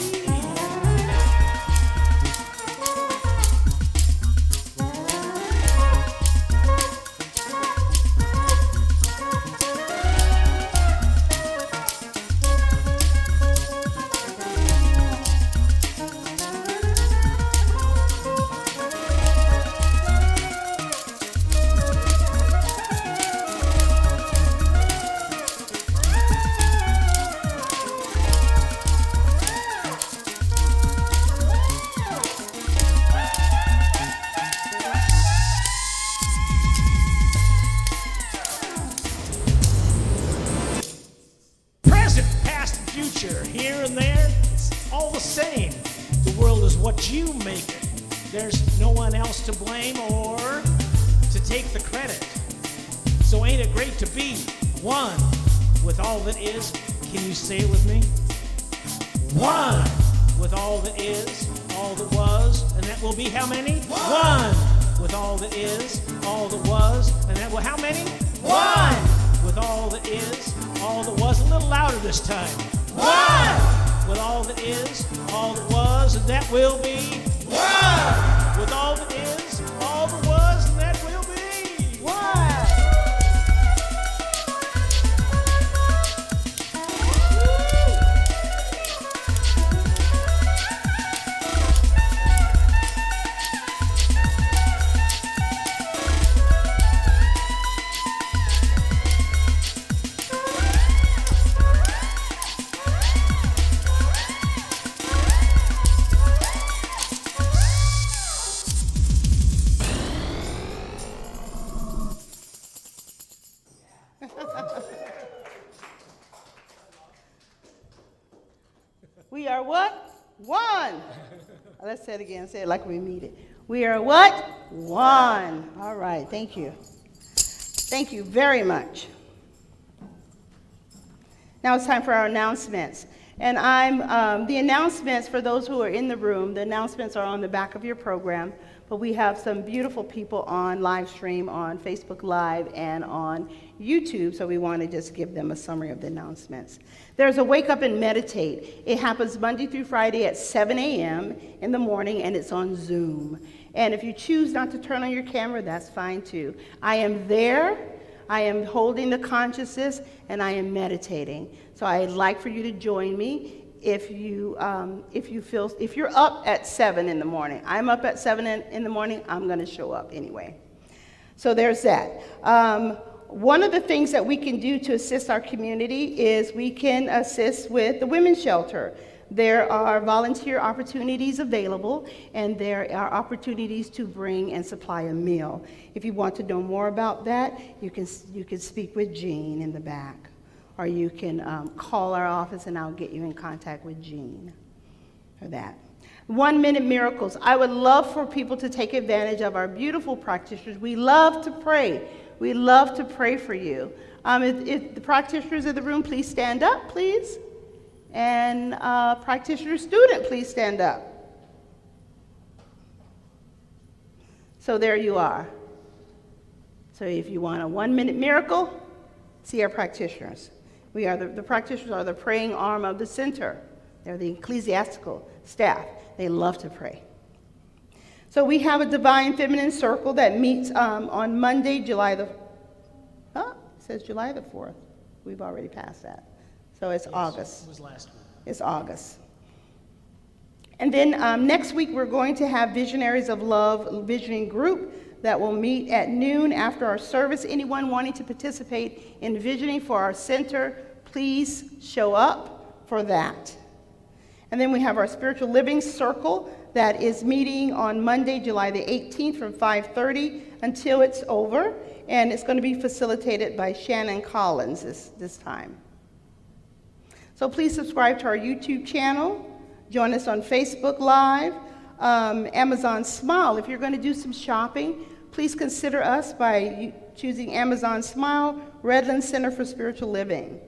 Here and there, it's all the same. The world is what you make it. There's no one else to blame or to take the credit. So ain't it great to be one with all that is? Can you say it with me? One with all that is, all that was, and that will be how many? One with all that is, all that was, and that will how many? One with all that is, all that was. A little louder this time. One with all that is, all that was, and that will be. One with all that is, all that was, and that will be. One. are what? One. Let's say it again. Say it like we mean it. We are what? One. All right. Thank you. Thank you very much. Now it's time for our announcements. And the announcements, for those who are in the room, the announcements are on the back of your program. But we have some beautiful people on live stream, on Facebook Live, and on YouTube, so we want to just give them a summary of the announcements. There's a Wake Up and Meditate. It happens Monday through Friday at 7 a.m. in the morning, and it's on Zoom. And if you choose not to turn on your camera, that's fine too. I am there. I am holding the consciousness, and I am meditating. So I'd like for you to join me. If you're up at 7 in the morning, I'm up at 7 in the morning, I'm going to show up anyway. So there's that. One of the things that we can do to assist our community is we can assist with the women's shelter. There are volunteer opportunities available, and there are opportunities to bring and supply a meal. If you want to know more about that, you can speak with Jean in the back. Or you can call our office, and I'll get you in contact with Jean for that. 1 Minute Miracles. I would love for people to take advantage of our beautiful practitioners. We love to pray. We love to pray for you. If the practitioners in the room, please stand up, please. And practitioner student, please stand up. So there you are. So if you want a 1 minute miracle, see our practitioners. We are the practitioners are the praying arm of the center. They're the ecclesiastical staff. They love to pray. So we have a Divine Feminine Circle that meets on Monday, July the 4th. We've already passed that. So it's August. It was last week. It's August. And then next week we're going to have Visionaries of Love Visioning Group that will meet at noon after our service. Anyone wanting to participate in visioning for our center, please show up for that. And then we have our Spiritual Living Circle that is meeting on Monday, July the 18th from 5:30 until it's over. And it's going to be facilitated by Shannon Collins this time. So please subscribe to our YouTube channel. Join us on Facebook Live. Amazon Smile. If you're going to do some shopping, please consider us by choosing Amazon Smile, Redlands Center for Spiritual Living.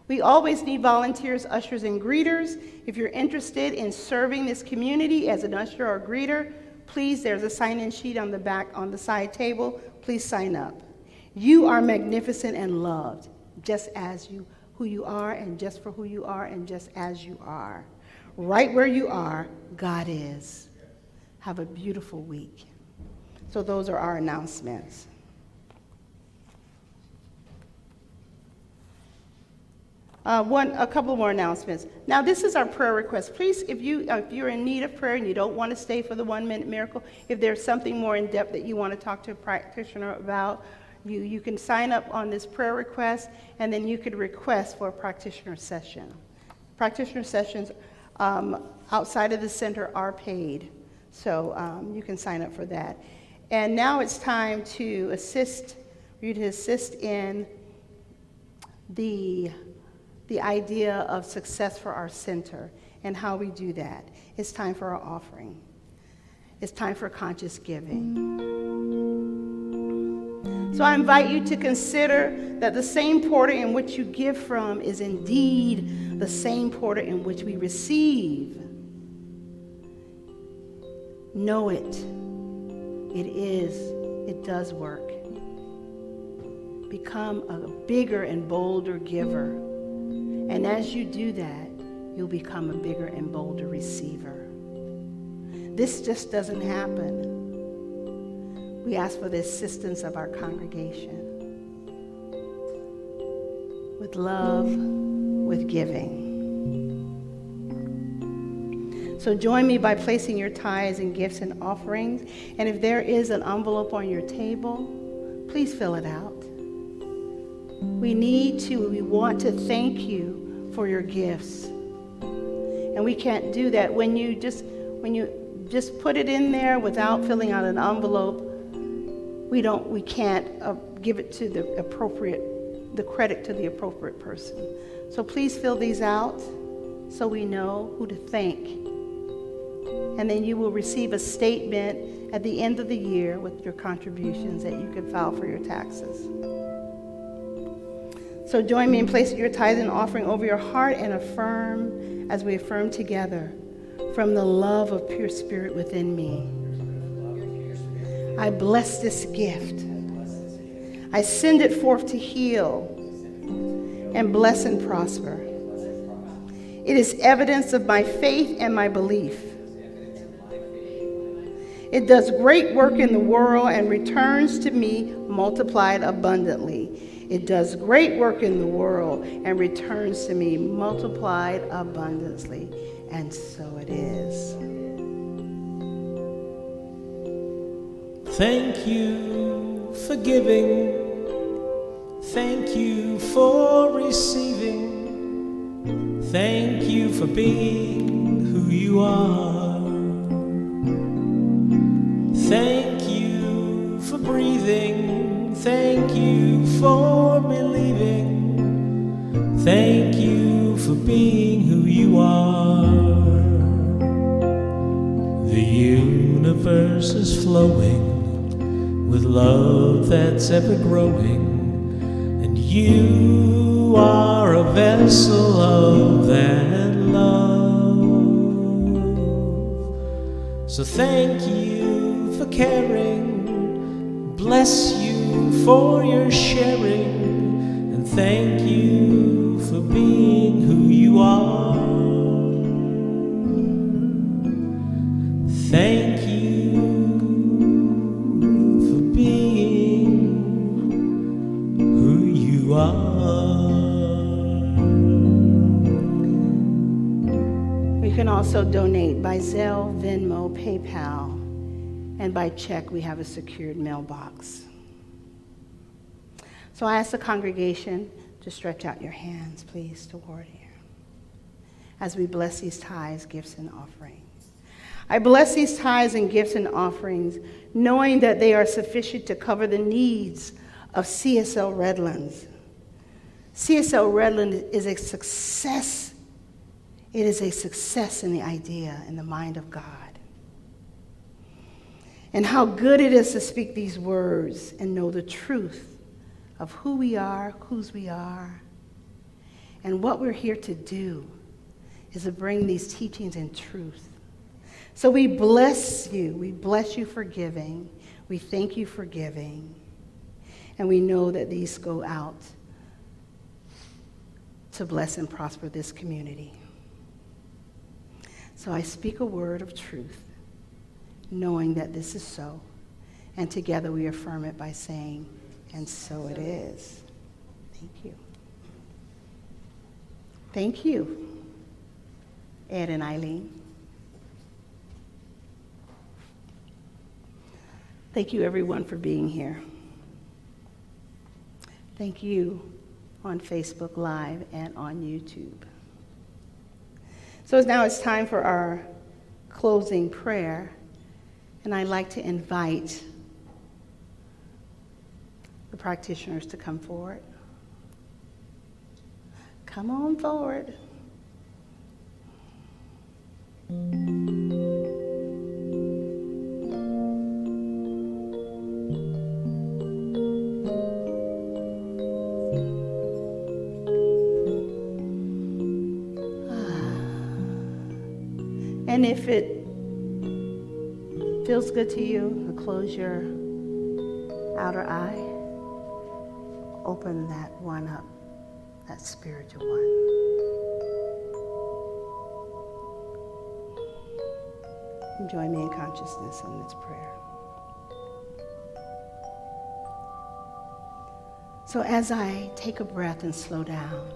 We always need volunteers, ushers, and greeters. If you're interested in serving this community as an usher or greeter, please, there's a sign-in sheet on the back, on the side table. Please sign up. You are magnificent and loved, just as who you are, and just for who you are, and just as you are. Right where you are, God is. Have a beautiful week. So those are our announcements. A couple more announcements. Now, this is our prayer request. Please, if you're in need of prayer and you don't want to stay for the 1 minute miracle, if there's something more in depth that you want to talk to a practitioner about, you can sign up on this prayer request, and then you could request for a practitioner session. Practitioner sessions outside of the center are paid, so you can sign up for that. And now it's time to assist in the idea of success for our center and how we do that. It's time for our offering. It's time for conscious giving. So I invite you to consider that the same portal in which you give from is indeed the same portal in which we receive. Know it. It does work. Become a bigger and bolder giver. And as you do that, you'll become a bigger and bolder receiver. This just doesn't happen. We ask for the assistance of our congregation. With love, with giving. So join me by placing your tithes and gifts and offerings. And if there is an envelope on your table, please fill it out. We want to thank you for your gifts. And we can't do that when you just put it in there without filling out an envelope. We can't give it to the credit to the appropriate person. So please fill these out so we know who to thank. And then you will receive a statement at the end of the year with your contributions that you can file for your taxes. So join me in placing your tithe and offering over your heart and affirm, as we affirm together, from the love of pure spirit within me. I bless this gift. I send it forth to heal and bless and prosper. It is evidence of my faith and my belief. It does great work in the world and returns to me multiplied abundantly. It does great work in the world and returns to me multiplied abundantly. And so it is. Thank you for giving. Thank you for receiving. Thank you for being who you are. Thank you for breathing. Thank you for believing. Thank you for being who you are. The universe is flowing with love that's ever growing, and you are a vessel of that love. So thank you for caring, bless you for your sharing, and thank you for being who you are. Thank you for being who you are. You can also donate by Zelle, Venmo, PayPal, and by check. We have a secured mailbox. So I ask the congregation to stretch out your hands, please, toward here, as we bless these tithes, gifts, and offerings. I bless these tithes and gifts and offerings, knowing that they are sufficient to cover the needs of CSL Redlands. CSL Redlands is a success. It is a success in the idea, in the mind of God. And how good it is to speak these words and know the truth of who we are, whose we are, and what we're here to do is to bring these teachings in truth. So we bless you. We bless you for giving. We thank you for giving. And we know that these go out to bless and prosper this community. So I speak a word of truth, knowing that this is so. And together we affirm it by saying, and so it is. Thank you. Thank you, Ed and Eileen. Thank you, everyone, for being here. Thank you on Facebook Live and on YouTube. So now it's time for our closing prayer, and I'd like to invite the practitioners to come forward. Come on forward. And if it feels good to you, close your outer eye. Open that one up, that spiritual one. And join me in consciousness in this prayer. So as I take a breath and slow down,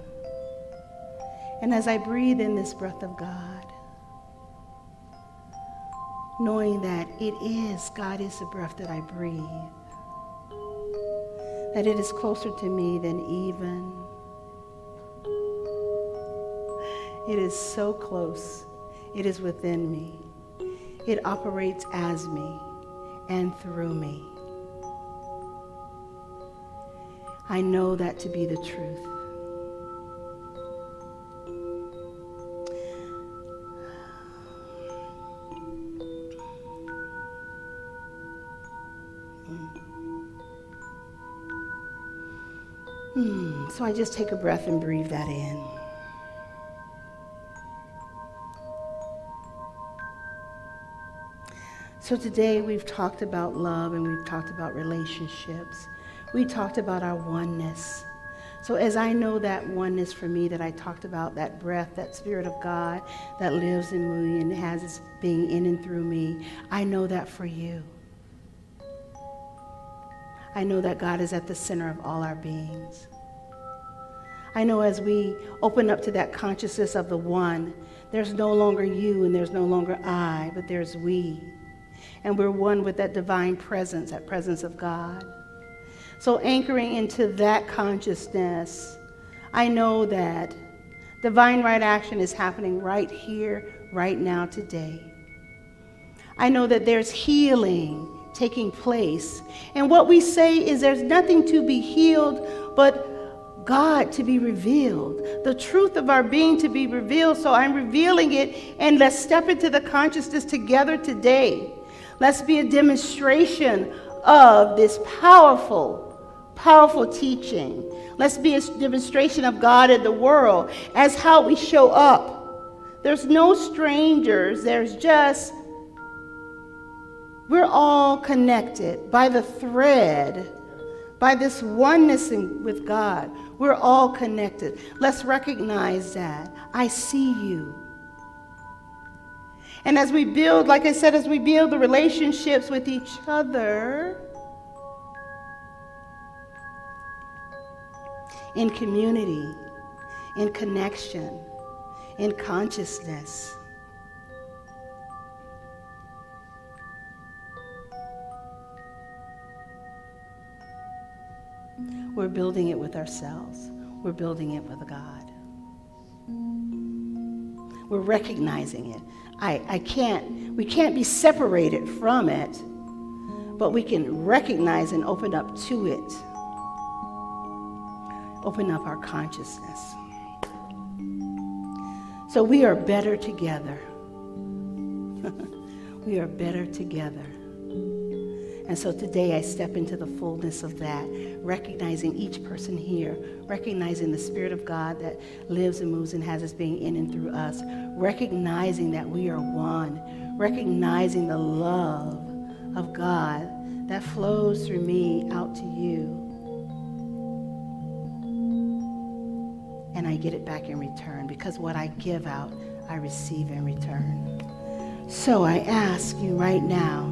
and as I breathe in this breath of God, knowing that God is the breath that I breathe, that it is closer to me than even. It is so close. It is within me. It operates as me and through me. I know that to be the truth. So I just take a breath and breathe that in. So today we've talked about love and we've talked about relationships. We talked about our oneness. So as I know that oneness for me that I talked about, that breath, that Spirit of God that lives in me and has its being in and through me, I know that for you. I know that God is at the center of all our beings. I know as we open up to that consciousness of the one, there's no longer you and there's no longer I, but there's we. And we're one with that divine presence, that presence of God. So anchoring into that consciousness, I know that divine right action is happening right here, right now, today. I know that there's healing taking place. And what we say is there's nothing to be healed but God to be revealed, the truth of our being to be revealed. So I'm revealing it, and let's step into the consciousness together today. Let's be a demonstration of this powerful, powerful teaching. Let's be a demonstration of God in the world as how we show up. There's no strangers. There's just, we're all connected by the thread, by this oneness with God. We're all connected. Let's recognize that. I see you. And as we build, like I said, as we build the relationships with each other in community, in connection, in consciousness, we're building it with ourselves. We're building it with God. We're recognizing it. We can't be separated from it, but we can recognize and open up to it. Open up our consciousness. So we are better together. We are better together. And so today I step into the fullness of that, recognizing each person here, recognizing the Spirit of God that lives and moves and has its being in and through us, recognizing that we are one, recognizing the love of God that flows through me out to you. And I get it back in return, because what I give out, I receive in return. So I ask you right now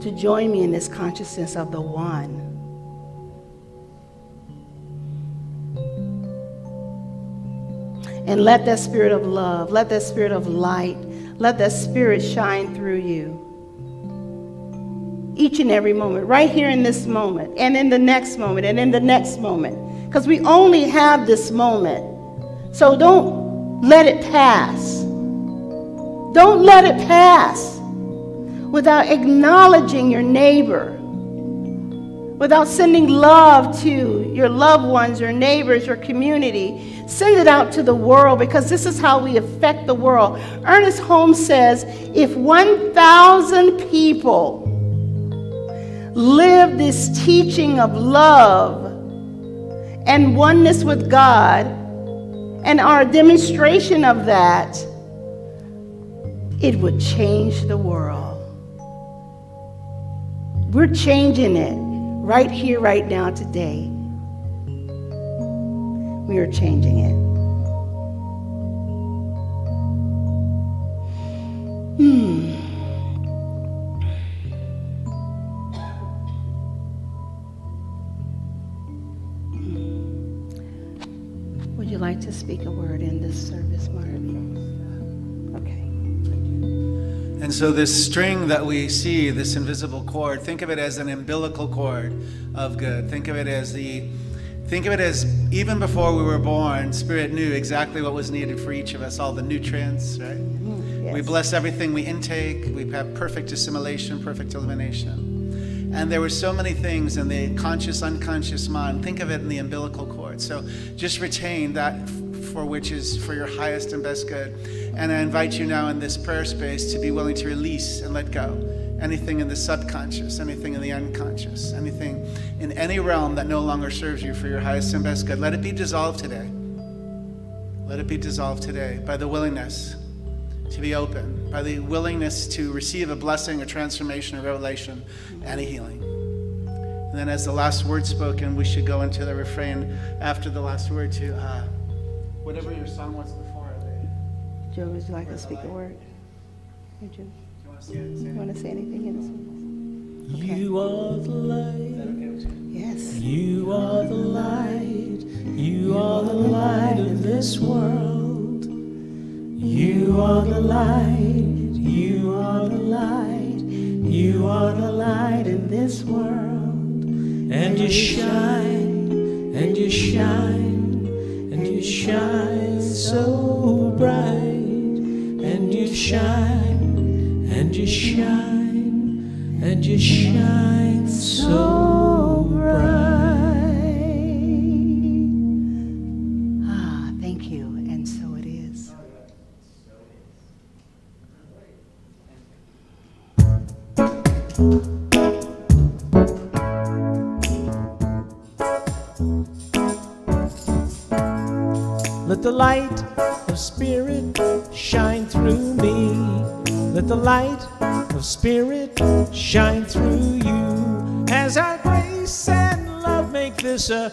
to join me in this consciousness of the one. And let that spirit of love, let that spirit of light, let that spirit shine through you. Each and every moment, right here in this moment, and in the next moment, and in the next moment. Because we only have this moment. So don't let it pass. Don't let it pass without acknowledging your neighbor, without sending love to your loved ones, your neighbors, your community. Send it out to the world, because this is how we affect the world. Ernest Holmes says, if 1,000 people live this teaching of love and oneness with God and are a demonstration of that, it would change the world. We're changing it right here, right now, today. We are changing it. Would you like to speak a word in this service, Marvin? Okay. And so this string that we see, this invisible cord, think of it as an umbilical cord of good. Think of it as even before we were born, Spirit knew exactly what was needed for each of us, all the nutrients, right? Yes. We bless everything we intake. We have perfect assimilation, perfect elimination. And there were so many things in the conscious, unconscious mind. Think of it in the umbilical cord. So just retain that for which is for your highest and best good. And I invite you now in this prayer space to be willing to release and let go anything in the subconscious, anything in the unconscious, anything in any realm that no longer serves you for your highest and best good. Let it be dissolved today. Let it be dissolved today by the willingness to be open, by the willingness to receive a blessing, a transformation, a revelation, and a healing. And then as the last word spoken, we should go into the refrain after the last word to whatever your song was before. Joe, would you like to speak a word? Hey, Joe. You want to say anything in this? Okay. You are the light. Yes. You are the light. You are the light of this world. You are the light. You are the light. You are the light in this world. And you shine. And you shine. And you shine so bright. And you shine. And you shine, and you shine so bright. Ah, thank you, and so it is. Let the light of Spirit shine through me. Let the light of Spirit shine through you. As our grace and love make this a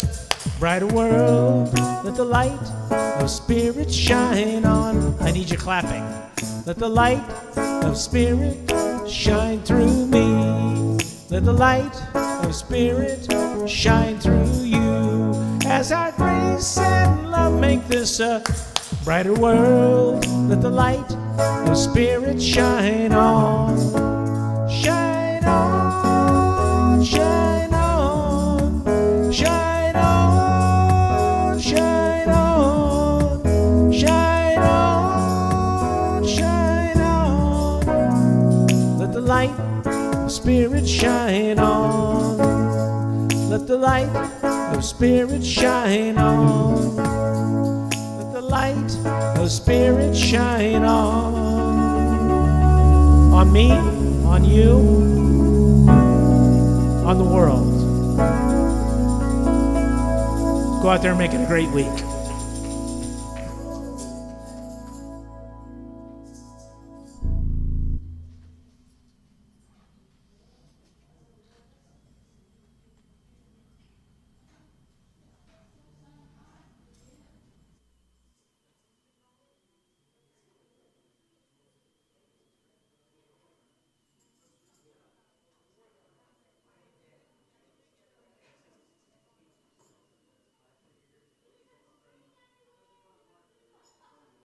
brighter world. Let the light of Spirit shine on. I need you clapping. Let the light of Spirit shine through me. Let the light of Spirit shine through you. As our grace and love make this a brighter world. Let the light of Spirit shine on. Shine on, shine on, shine on, shine on, shine on, shine on. Let the light of Spirit shine on. Let the light of Spirit shine on. Let the light of Spirit shine on me, on you, on the world. Go out there and make it a great week.